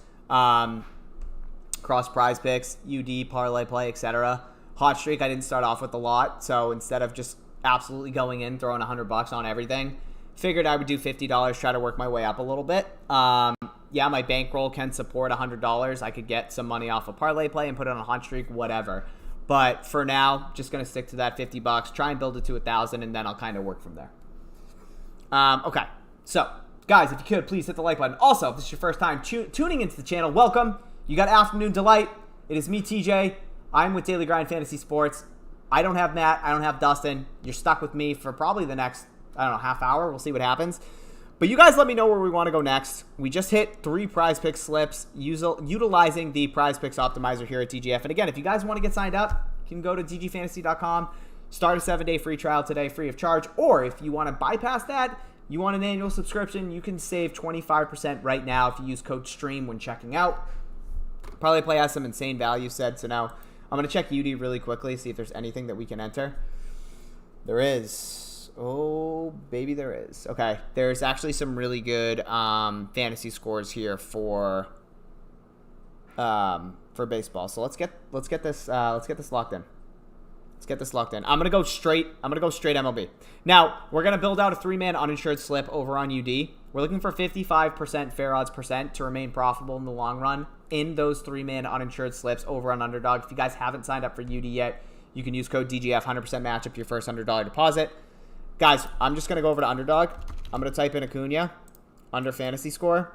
cross Prizepicks, UD, Parlay Play, etc. Hot Streak, I didn't start off with a lot, so instead of just absolutely going in, throwing $100 on everything, figured I would do $50, try to work my way up a little bit. Yeah, my bankroll can support $100. I could get some money off of Parlay Play and put it on a Hot Streak, whatever. But for now, just going to stick to that $50. Try and build it to 1,000, and then I'll kind of work from there. Okay, so guys, if you could, please hit the like button. Also, if this is your first time tuning into the channel, welcome. You got Afternoon Delight. It is me, TJ. I'm with Daily Grind Fantasy Sports. I don't have Matt. I don't have Dustin. You're stuck with me for probably the next, I don't know, half hour. We'll see what happens. But you guys let me know where we want to go next. We just hit 3 Prizepicks slips utilizing the Prizepicks optimizer here at DGF. And again, if you guys want to get signed up, you can go to dgfantasy.com. Start a 7-day free trial today, free of charge. Or if you want to bypass that, you want an annual subscription, you can save 25% right now if you use code STREAM when checking out. Probably play has some insane value said, so now I'm going to check UD really quickly, see if there's anything that we can enter. There is. Oh, baby, there is. Okay, there's actually some really good fantasy scores here for baseball. So let's get this locked in. Let's get this locked in. I'm gonna go straight MLB. Now we're gonna build out a 3-man uninsured slip over on UD. We're looking for 55% fair odds percent to remain profitable in the long run in those 3-man uninsured slips over on Underdog. If you guys haven't signed up for UD yet, you can use code DGF, 100% match up your first $100 deposit. Guys, I'm just gonna go over to Underdog. I'm gonna type in Acuna under fantasy score.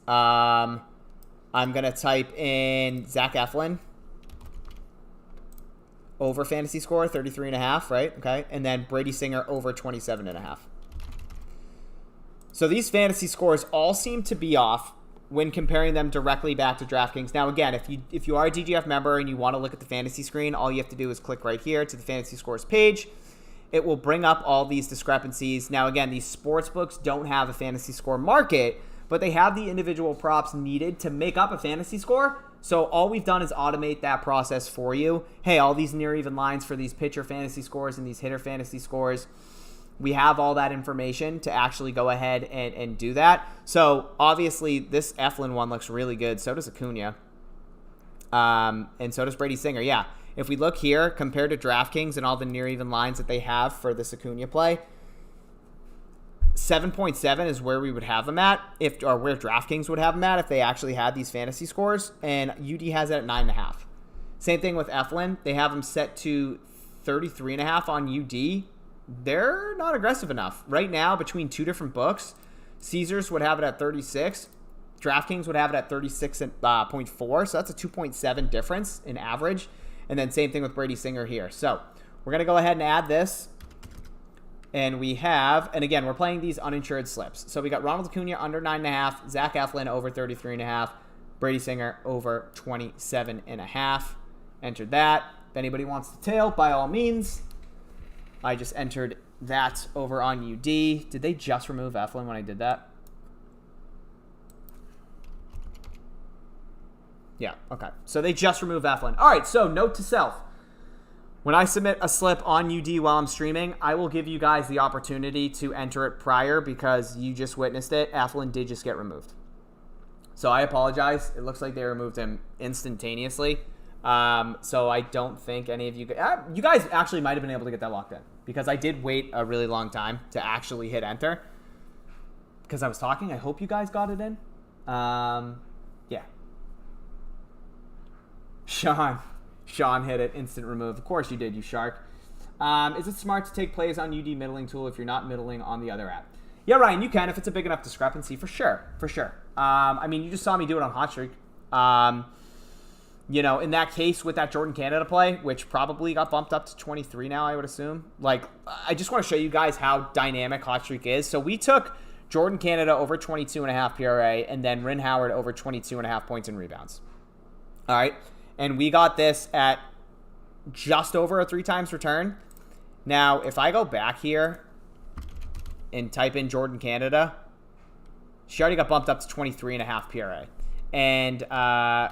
I'm gonna type in Zach Eflin. Over fantasy score, 33.5, right? Okay. And then Brady Singer over 27.5. So these fantasy scores all seem to be off when comparing them directly back to DraftKings. Now, again, if you are a DGF member and you want to look at the fantasy screen, all you have to do is click right here to the fantasy scores page. It will bring up all these discrepancies. Now, again, these sports books don't have a fantasy score market, but they have the individual props needed to make up a fantasy score. So all we've done is automate that process for you. Hey, all these near even lines for these pitcher fantasy scores and these hitter fantasy scores, we have all that information to actually go ahead and do that. So obviously this Eflin one looks really good. So does Acuna. And so does Brady Singer. Yeah. If we look here compared to DraftKings and all the near even lines that they have for this Acuna play, 7.7 is where we would have them at, or where DraftKings would have them at if they actually had these fantasy scores, and UD has it at 9.5. Same thing with Eflin. They have them set to 33.5 on UD. They're not aggressive enough. Right now, between 2 different books, Caesars would have it at 36. DraftKings would have it at 36.4, so that's a 2.7 difference in average. And then same thing with Brady Singer here. So we're going to go ahead and add this. And we have, and again, we're playing these uninsured slips. So we got Ronald Acuna under 9.5, Zach Eflin over 33.5, Brady Singer over 27.5. Entered that. If anybody wants to tail, by all means. I just entered that over on UD. Did they just remove Eflin when I did that? Yeah, okay. So they just removed Eflin. All right, so note to self. When I submit a slip on UD while I'm streaming, I will give you guys the opportunity to enter it prior because you just witnessed it. Eflin did just get removed. So I apologize. It looks like they removed him instantaneously. So I don't think any of you guys actually might have been able to get that locked in because I did wait a really long time to actually hit enter because I was talking. I hope you guys got it in. Yeah. Sean hit it, instant remove. Of course you did, you shark. Is it smart to take plays on UD middling tool if you're not middling on the other app? Yeah, Ryan, you can if it's a big enough discrepancy, for sure. I mean, you just saw me do it on Hot Streak. You know, in that case with that Jordan Canada play, which probably got bumped up to 23 now, I would assume. Like, I just want to show you guys how dynamic Hot Streak is. So we took Jordan Canada over 22.5 PRA and then Rin Howard over 22.5 points and rebounds. All right. And we got this at just over a 3 times return. Now, if I go back here and type in Jordan Canada, she already got bumped up to 23.5 PRA. And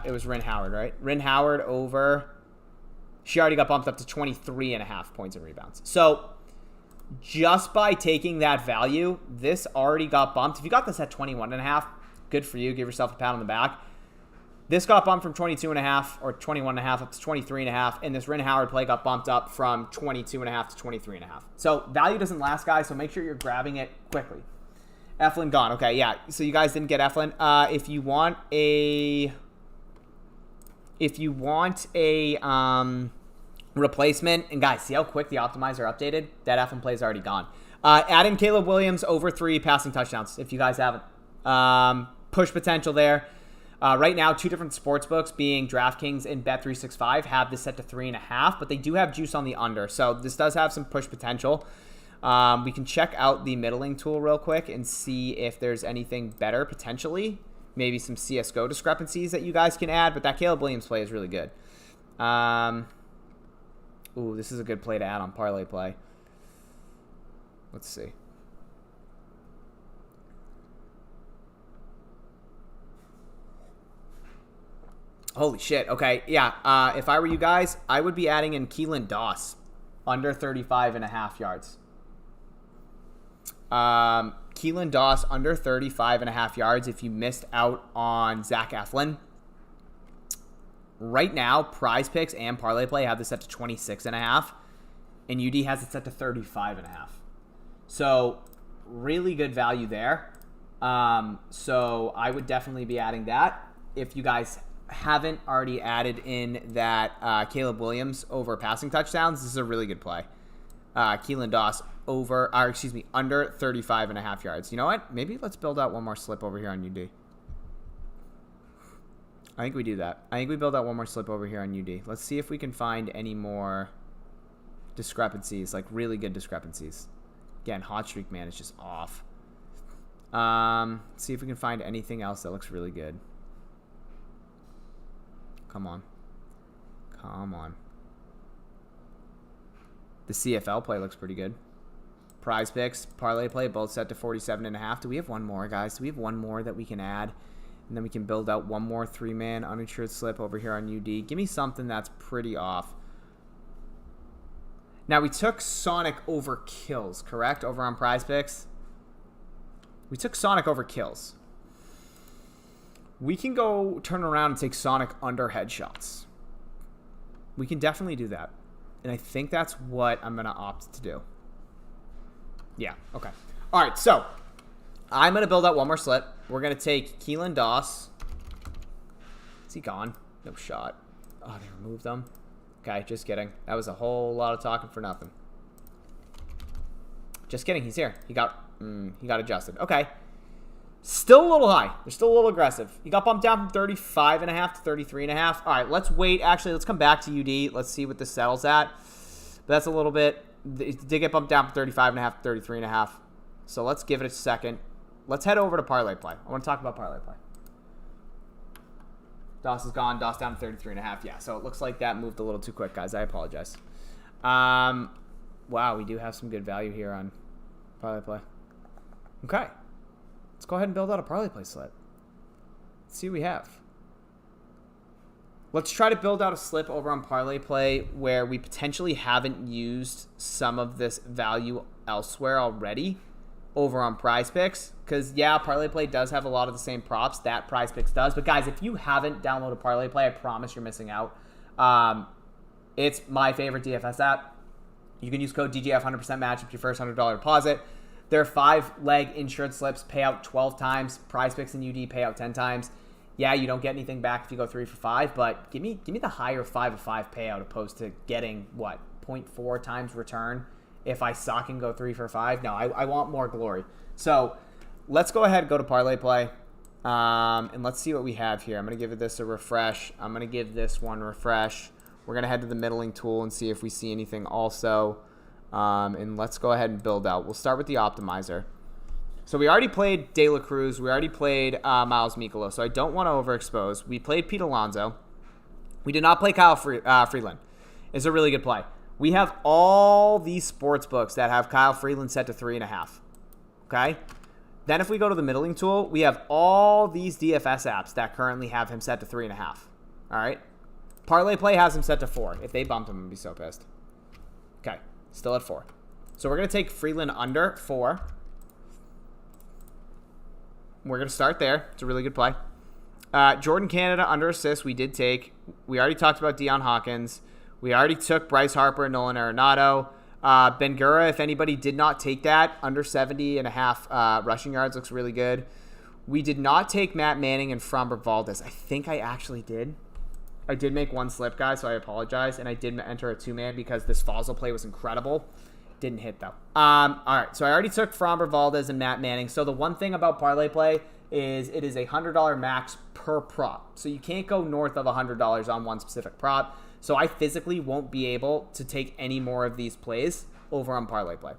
it was Rin Howard, right? Rin Howard over, she already got bumped up to 23.5 points and rebounds. So just by taking that value, this already got bumped. If you got this at 21.5, good for you. Give yourself a pat on the back. This got bumped from 22.5 or 21.5 up to 23.5, and this Rin Howard play got bumped up from 22.5 to 23.5. So value doesn't last, guys, so make sure you're grabbing it quickly. Eflin gone. Okay, yeah, so you guys didn't get Eflin. If you want a if you want a replacement, and guys, see how quick the optimizer updated? That F1 play is already gone. Add in Caleb Williams over 3 passing touchdowns if you guys haven't. Push potential there. Right now, 2 different sports books, being DraftKings and Bet365, have this set to 3.5, but they do have juice on the under. So this does have some push potential. We can check out the middling tool real quick and see if there's anything better potentially. Maybe some CSGO discrepancies that you guys can add, but that Caleb Williams play is really good. Ooh, this is a good play to add on parlay play. Let's see. Holy shit. Okay, yeah. If I were you guys, I would be adding in Keelan Doss under 35.5 yards. Keelan Doss under 35.5 yards if you missed out on Zach Eflin. Right now, Prizepicks and Parlay Play have this set to 26.5, and UD has it set to 35.5. So, really good value there. So, I would definitely be adding that. If you guys haven't already added in that Caleb Williams over passing touchdowns, this is a really good play. Keelan Doss under 35.5 yards. You know what? Maybe let's build out one more slip over here on UD. I think we do that. I think we build out one more slip over here on UD. Let's see if we can find any more discrepancies, like really good discrepancies. Again, hot streak, man, is just off. See if we can find anything else that looks really good. Come on. Come on. The CFL play looks pretty good. Prizepicks, Parlay Play, both set to 47.5. Do we have one more, guys? Do we have one more that we can add? And then we can build out one more 3-man uninsured slip over here on UD. Give me something that's pretty off. Now, we took Sonic over kills, correct? Over on Prizepicks? We took Sonic over kills. We can go turn around and take Sonic under headshots. We can definitely do that. And I think that's what I'm going to opt to do. Yeah, okay. All right, so I'm going to build out one more slip. We're going to take Keelan Doss. Is he gone? No shot. Oh, they removed him. Okay, just kidding. That was a whole lot of talking for nothing. Just kidding, he's here. He got adjusted. Okay. Still a little high. They're still a little aggressive. He got bumped down from 35.5 to 33.5. All right, let's wait. Actually, let's come back to UD. Let's see what this settles at. But that's a little bit. It did get bumped down from 35.5 to 33.5. So let's give it a second. Let's head over to Parlay Play. I want to talk about Parlay Play. Doss is gone. Doss down to 33.5. Yeah, so it looks like that moved a little too quick, guys. I apologize. Wow, we do have some good value here on Parlay Play. Okay. Let's go ahead and build out a Parlay Play slip. Let's see what we have. Let's try to build out a slip over on Parlay Play where we potentially haven't used some of this value elsewhere already over on Prizepicks. Because, yeah, Parlay Play does have a lot of the same props that Prizepicks does. But, guys, if you haven't downloaded Parlay Play, I promise you're missing out. It's my favorite DFS app. You can use code DGF 100% match up to your first $100 deposit. Their 5-leg insured slips pay out 12 times. Prizepicks and UD pay out 10 times. Yeah, you don't get anything back if you go 3 for 5, but give me the higher 5 of 5 payout opposed to getting, what, 0.4 times return if I suck and go 3 for 5. No, I want more glory. So let's go ahead and go to Parlay Play, and let's see what we have here. I'm going to give this a refresh. I'm going to give this one a refresh. We're going to head to the middling tool and see if we see anything also. And let's go ahead and build out. We'll start with the optimizer. So we already played De La Cruz. We already played Miles Mikolo. So I don't want to overexpose. We played Pete Alonso. We did not play Kyle Freeland. It's a really good play. We have all these sports books that have Kyle Freeland set to 3.5. Okay? Then if we go to the middling tool, we have all these DFS apps that currently have him set to 3.5. All right? Parlay Play has him set to 4. If they bumped him, I'd be so pissed. Okay. Still at 4. So we're going to take Freeland under 4. We're going to start there. It's a really good play. Jordan Canada under assist we did take. We already talked about Deion Hawkins. We already took Bryce Harper and Nolan Arenado. Bangura, if anybody did not take that, under 70.5 rushing yards looks really good. We did not take Matt Manning and Framber Valdez. I think I actually did. I did make one slip, guys, so I apologize. And I did enter a two-man because this Fossil play was incredible. Didn't hit, though. All right, so I already took Framber Valdez and Matt Manning. So the one thing about parlay play is it is a $100 max per prop. So you can't go north of $100 on one specific prop. So I physically won't be able to take any more of these plays over on parlay play.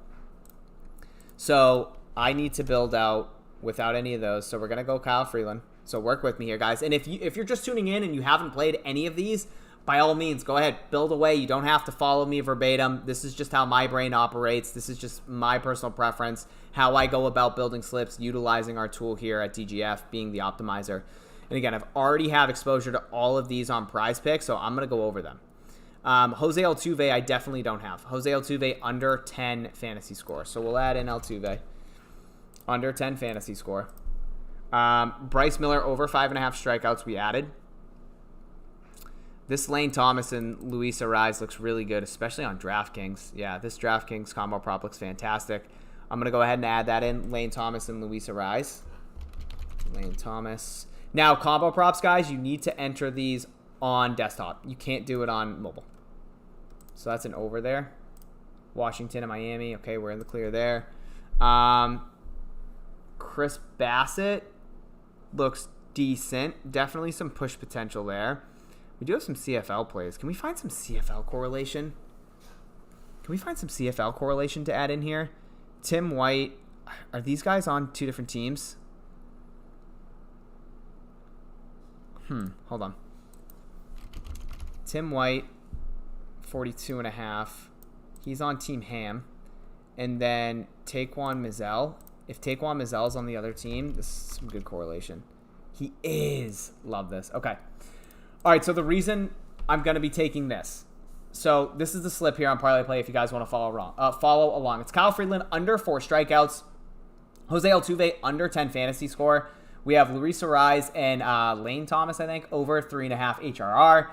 So I need to build out without any of those. So we're going to go Kyle Freeland. So work with me here, guys. And if you're just tuning in and you haven't played any of these, by all means, go ahead, build away. You don't have to follow me verbatim. This is just how my brain operates. This is just my personal preference, how I go about building slips, utilizing our tool here at DGF, being the optimizer. And again, I've already have exposure to all of these on Prizepicks, so I'm going to go over them. Jose Altuve, I definitely don't have. Jose Altuve under 10 fantasy score. So we'll add in Altuve. Under 10 fantasy score. Bryce Miller over 5.5 strikeouts we added. This Lane Thomas and Luis Arraez looks really good, especially on DraftKings. Yeah, this DraftKings combo prop looks fantastic. I'm going to go ahead and add that in. Lane Thomas and Luis Arraez. Lane Thomas. Now, combo props, guys, you need to enter these on desktop. You can't do it on mobile. So that's an over there. Washington and Miami. Okay, we're in the clear there. Chris Bassett looks decent. Definitely some push potential there. We do have some CFL plays. Can we find some CFL correlation? Can we find some CFL correlation to add in here? Tim White. Are these guys on two different teams? Hold on. Tim White, 42.5. He's on Team Ham. And then Taquan Mizell. If Taquan Mizell's on the other team, this is some good correlation. He is. Love this. Okay. All right, so the reason I'm going to be taking this. So this is the slip here on Parlay Play if you guys want to follow along. It's Kyle Freeland under 4 strikeouts. Jose Altuve under 10 fantasy score. We have Luis Arraez and Lane Thomas, I think, over 3.5 HRR.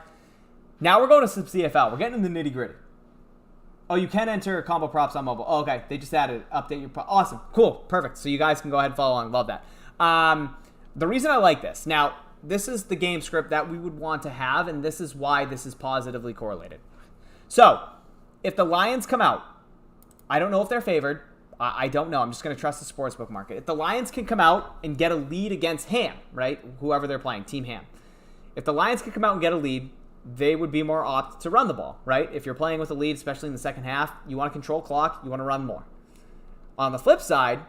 Now we're going to some CFL. We're getting in the nitty-gritty. Oh, you can enter combo props on mobile. Oh, okay. They just added it. Update your awesome. Cool. Perfect. So you guys can go ahead and follow along. Love that. The reason I like this. Now, this is the game script that we would want to have, and this is why this is positively correlated. So, if the Lions come out, I don't know if they're favored. I don't know. I'm just going to trust the sportsbook market. If the Lions can come out and get a lead against Ham, right, whoever they're playing, Team Ham. If the Lions can come out and get a lead, they would be more apt to run the ball, right? If you're playing with a lead, especially in the second half, you want to control clock, you want to run more. On the flip side,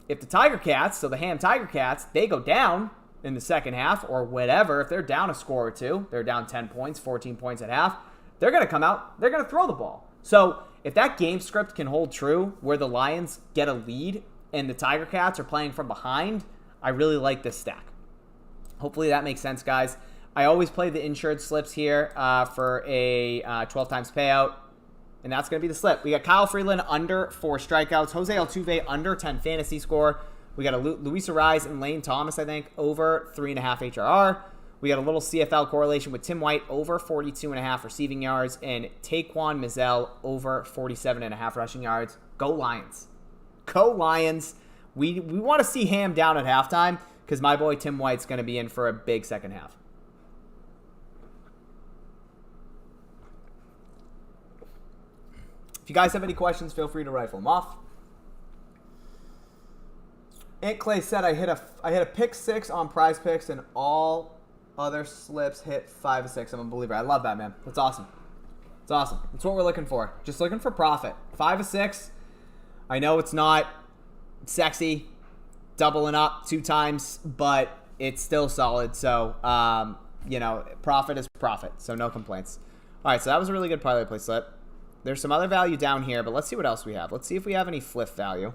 if the Tiger Cats, so the Ham Tiger Cats, they go down in the second half or whatever, if they're down a score or two, they're down 10 points, 14 points at half, they're going to come out, they're going to throw the ball. So if that game script can hold true where the Lions get a lead and the Tiger Cats are playing from behind, I really like this stack. Hopefully that makes sense, guys. I always play the insured slips here for a 12 times payout, and that's going to be the slip. We got Kyle Freeland under 4 strikeouts, Jose Altuve under 10 fantasy score. We got a Luis Arraez and Lane Thomas, I think, over 3.5 HRR. We got a little CFL correlation with Tim White over 42.5 receiving yards and Taquan Mizell over 47.5 rushing yards. Go Lions. Go Lions. We want to see Ham down at halftime because my boy Tim White's going to be in for a big second half. If you guys have any questions, feel free to rifle them off. Aunt Clay said I hit a pick 6 on Prizepicks and all other slips hit 5 of 6. I'm a believer. I love that, man. That's awesome. It's awesome. That's what we're looking for. Just looking for profit. 5 of 6. I know it's not sexy, doubling up 2 times, but it's still solid. So, profit is profit. So no complaints. All right, so that was a really good parlay play slip. There's some other value down here, but let's see what else we have. Let's see if we have any flip value.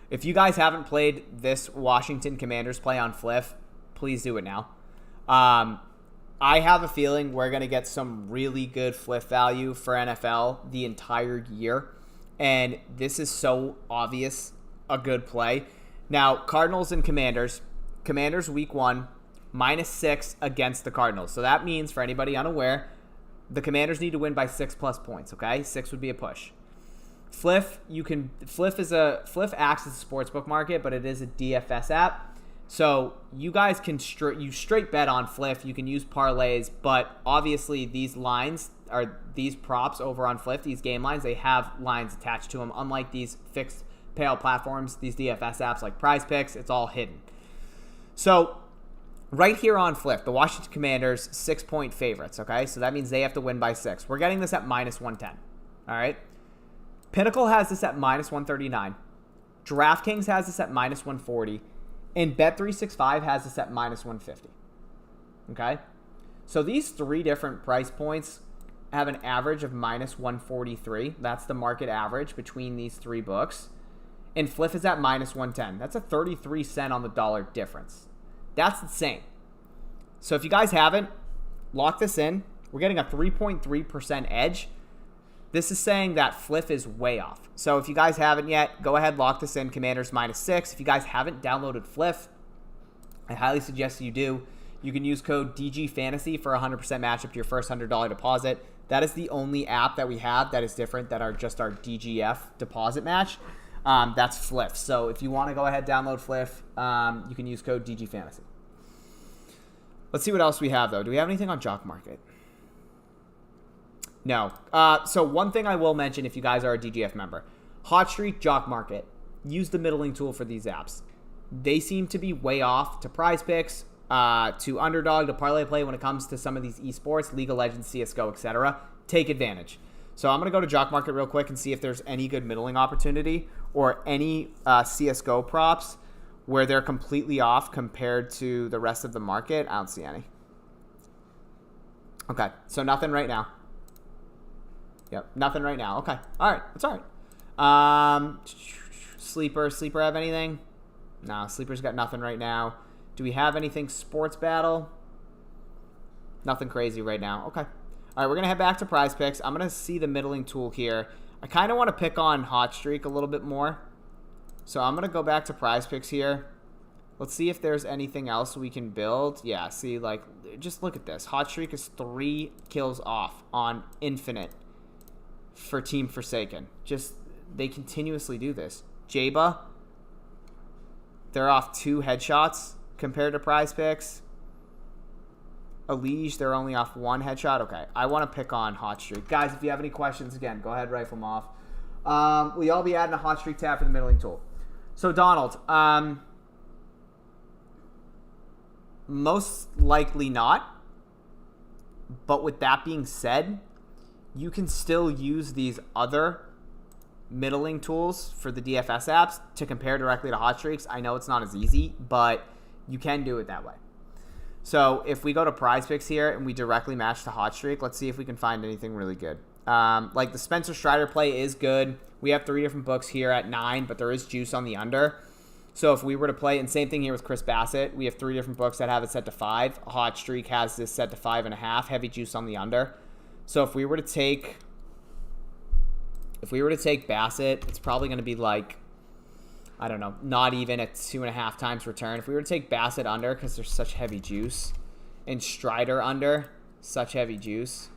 If you guys haven't played this Washington Commanders play on Fliff, please do it now. I have a feeling we're going to get some really good Fliff value for NFL the entire year. And this is so obvious a good play. Now, Cardinals and Commanders. Commanders week 1, -6 against the Cardinals. So that means, for anybody unaware, the Commanders need to win by 6+ points, okay? 6 would be a push. Fliff acts as a sportsbook market, but it is a DFS app. So you guys can straight bet on Fliff. You can use parlays, but obviously these lines are these props over on Fliff. These game lines, they have lines attached to them. Unlike these fixed payout platforms, these DFS apps like Prizepicks, it's all hidden. So right here on Fliff, the Washington Commanders 6-point favorites. Okay, so that means they have to win by 6. We're getting this at -110. All right. Pinnacle has this at -139. DraftKings has this at -140. And Bet365 has this at -150. Okay? So these 3 different price points have an average of -143. That's the market average between these 3 books. And Fliff is at -110. That's a 33 cent on the dollar difference. That's insane. So if you guys haven't, lock this in. We're getting a 3.3% edge. This is saying that Fliff is way off. So if you guys haven't yet, go ahead, lock this in, Commanders -6. If you guys haven't downloaded Fliff, I highly suggest you do. You can use code DGFantasy for a 100% matchup to your first $100 deposit. That is the only app that we have that is different that are just our DGF deposit match. That's Fliff. So if you want to go ahead, download Fliff, you can use code DGFantasy. Let's see what else we have, though. Do we have anything on Jock Market? No. So one thing I will mention if you guys are a DGF member, Hot Streak, Jock Market, use the middling tool for these apps. They seem to be way off to Prizepicks, to Underdog, to Parlay Play when it comes to some of these esports, League of Legends, CSGO, etc. Take advantage. So I'm going to go to Jock Market real quick and see if there's any good middling opportunity or any CSGO props where they're completely off compared to the rest of the market. I don't see any. Okay, so nothing right now. Yep, nothing right now. Okay, all right, that's all right. Sleeper have anything? No, Sleeper's got nothing right now. Do we have anything Sports Battle? Nothing crazy right now. Okay. All right, we're going to head back to Prizepicks. I'm going to see the middling tool here. I kind of want to pick on Hot Streak a little bit more. So I'm going to go back to Prizepicks here. Let's see if there's anything else we can build. Yeah, see, like, just look at this. Hot Streak is 3 kills off on Infinite for Team Forsaken. Just, they continuously do this. Jaba, they're off 2 headshots compared to Prizepicks. Elige, they're only off 1 headshot. Okay, I want to pick on Hot Streak. Guys, if you have any questions, again, go ahead, rifle them off. We'll all be adding a Hot Streak tab for the middling tool. So, Donald, most likely not. But with that being said, you can still use these other middling tools for the DFS apps to compare directly to Hot Streaks. I know it's not as easy, but you can do it that way. So if we go to Prizepicks here and we directly match to Hot Streak, let's see if we can find anything really good. Like the Spencer Strider play is good. We have 3 different books here at 9, but there is juice on the under. So if we were to play, and same thing here with Chris Bassett, we have 3 different books that have it set to 5. Hot Streak has this set to 5.5, heavy juice on the under. So if we were to take Bassett, it's probably going to be like, I don't know, not even at 2.5 times return. If we were to take Bassett under, because there's such heavy juice, and Strider under, such heavy juice.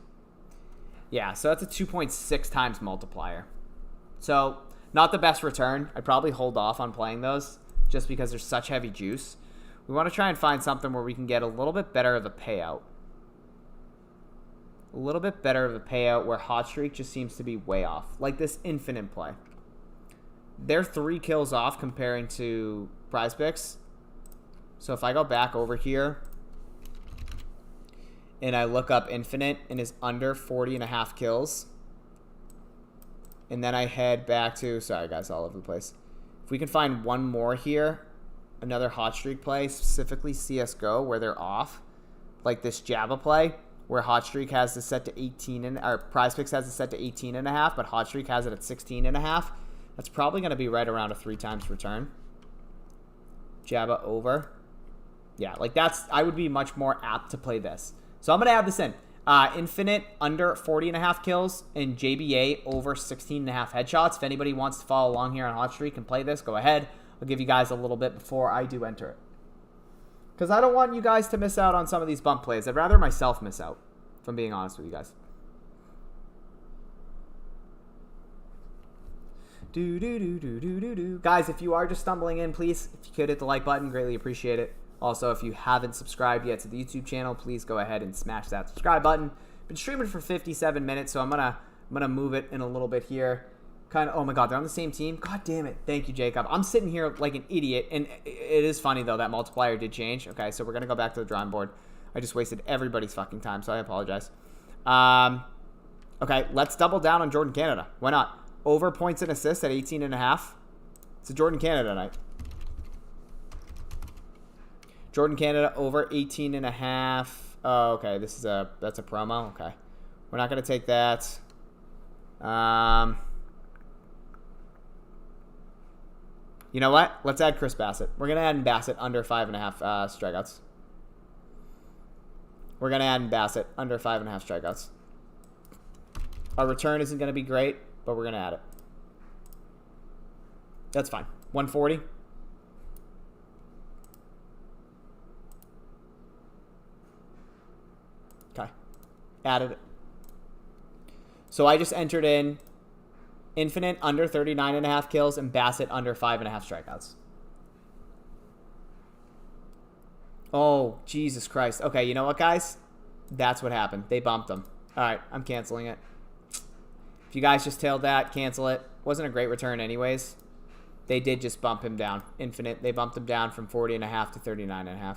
Yeah, so that's a 2.6 times multiplier. So not the best return. I'd probably hold off on playing those just because there's such heavy juice. We want to try and find something where we can get a little bit better of a payout. A little bit better of a payout where Hot Streak just seems to be way off. Like this Infinite play. They're 3 kills off comparing to Prizepicks. So if I go back over here and I look up Infinite and is under 40.5 kills. And then I head back to, sorry guys, all over the place. If we can find one more here, another Hot Streak play, specifically CSGO, where they're off. Like this Jabba play, where Hot Streak has this set to 18, or Prizepicks has it set to 18.5, but Hot Streak has it at 16.5. That's probably going to be right around a 3 times return. Jabba over. Yeah, like that's, I would be much more apt to play this. So I'm going to add this in. Infinite under 40.5 kills and JBA over 16.5 headshots. If anybody wants to follow along here on Hot Streak and play this, go ahead. I'll give you guys a little bit before I do enter it. Because I don't want you guys to miss out on some of these bump plays. I'd rather myself miss out, if I'm being honest with you guys. Guys, if you are just stumbling in, please, if you could hit the like button, greatly appreciate it. Also, if you haven't subscribed yet to the YouTube channel, please go ahead and smash that subscribe button. Been streaming for 57 minutes, so I'm gonna move it in a little bit here. Kind of, oh my God, they're on the same team. God damn it. Thank you, Jacob. I'm sitting here like an idiot, and it is funny though that multiplier did change. Okay, so we're gonna go back to the drawing board. I just wasted everybody's fucking time, so I apologize. Okay, let's double down on Jordan Canada. Why not? Over points and assists at 18.5. It's a Jordan Canada night. Jordan Canada over 18.5. Oh, okay. That's a promo. Okay. We're not going to take that. You know what? Let's add Chris Bassett. We're going to add in Bassett under 5.5 strikeouts. We're going to add in Bassett under 5.5 strikeouts. Our return isn't going to be great, but we're going to add it. That's fine. 140. Okay. Added it. So I just entered in Infinite under 39.5 kills and Bassett under 5.5 strikeouts. Oh, Jesus Christ. Okay, you know what, guys? That's what happened. They bumped him. All right, I'm canceling it. If you guys just tailed that, cancel it. Wasn't a great return anyways. They did just bump him down. Infinite. They bumped him down from 40.5 to 39.5.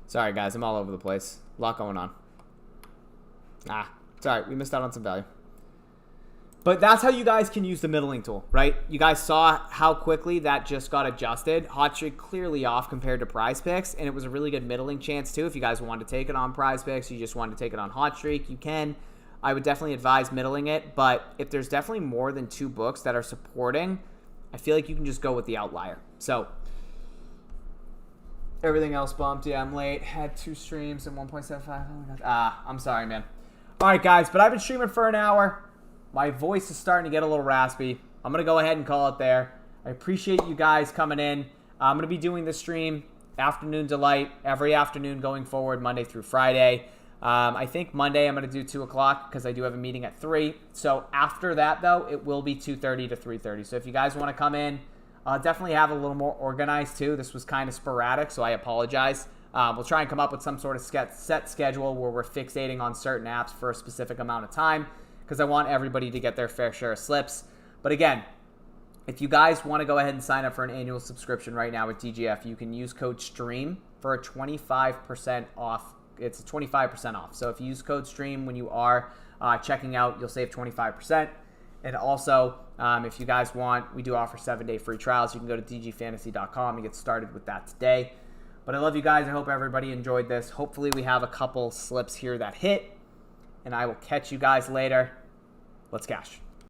Sorry, guys. I'm all over the place. A lot going on. It's all right. We missed out on some value. But that's how you guys can use the middling tool, right? You guys saw how quickly that just got adjusted. Hot streak clearly off compared to Prizepicks, and it was a really good middling chance too. If you guys wanted to take it on Prizepicks, you just wanted to take it on hot streak, you can. I would definitely advise middling it, but if there's definitely more than 2 books that are supporting, I feel like you can just go with the outlier. So everything else bumped. Yeah, I'm late. Had 2 streams and 1.75. I'm sorry, man. All right, guys, but I've been streaming for an hour. My voice is starting to get a little raspy. I'm going to go ahead and call it there. I appreciate you guys coming in. I'm going to be doing the stream, Afternoon Delight, every afternoon going forward, Monday through Friday. I think Monday I'm going to do 2 o'clock because I do have a meeting at 3. So after that, though, it will be 2:30 to 3:30. So if you guys want to come in, definitely have a little more organized, too. This was kind of sporadic, so I apologize. We'll try and come up with some sort of set schedule where we're fixating on certain apps for a specific amount of time because I want everybody to get their fair share of slips. But again, if you guys want to go ahead and sign up for an annual subscription right now with DGF, you can use code STREAM for a 25% off. It's a 25% off. So if you use code STREAM when you are checking out, you'll save 25%. And also, if you guys want, we do offer 7-day free trials. You can go to dgfantasy.com and get started with that today. But I love you guys. I hope everybody enjoyed this. Hopefully we have a couple slips here that hit. And I will catch you guys later. Let's cash.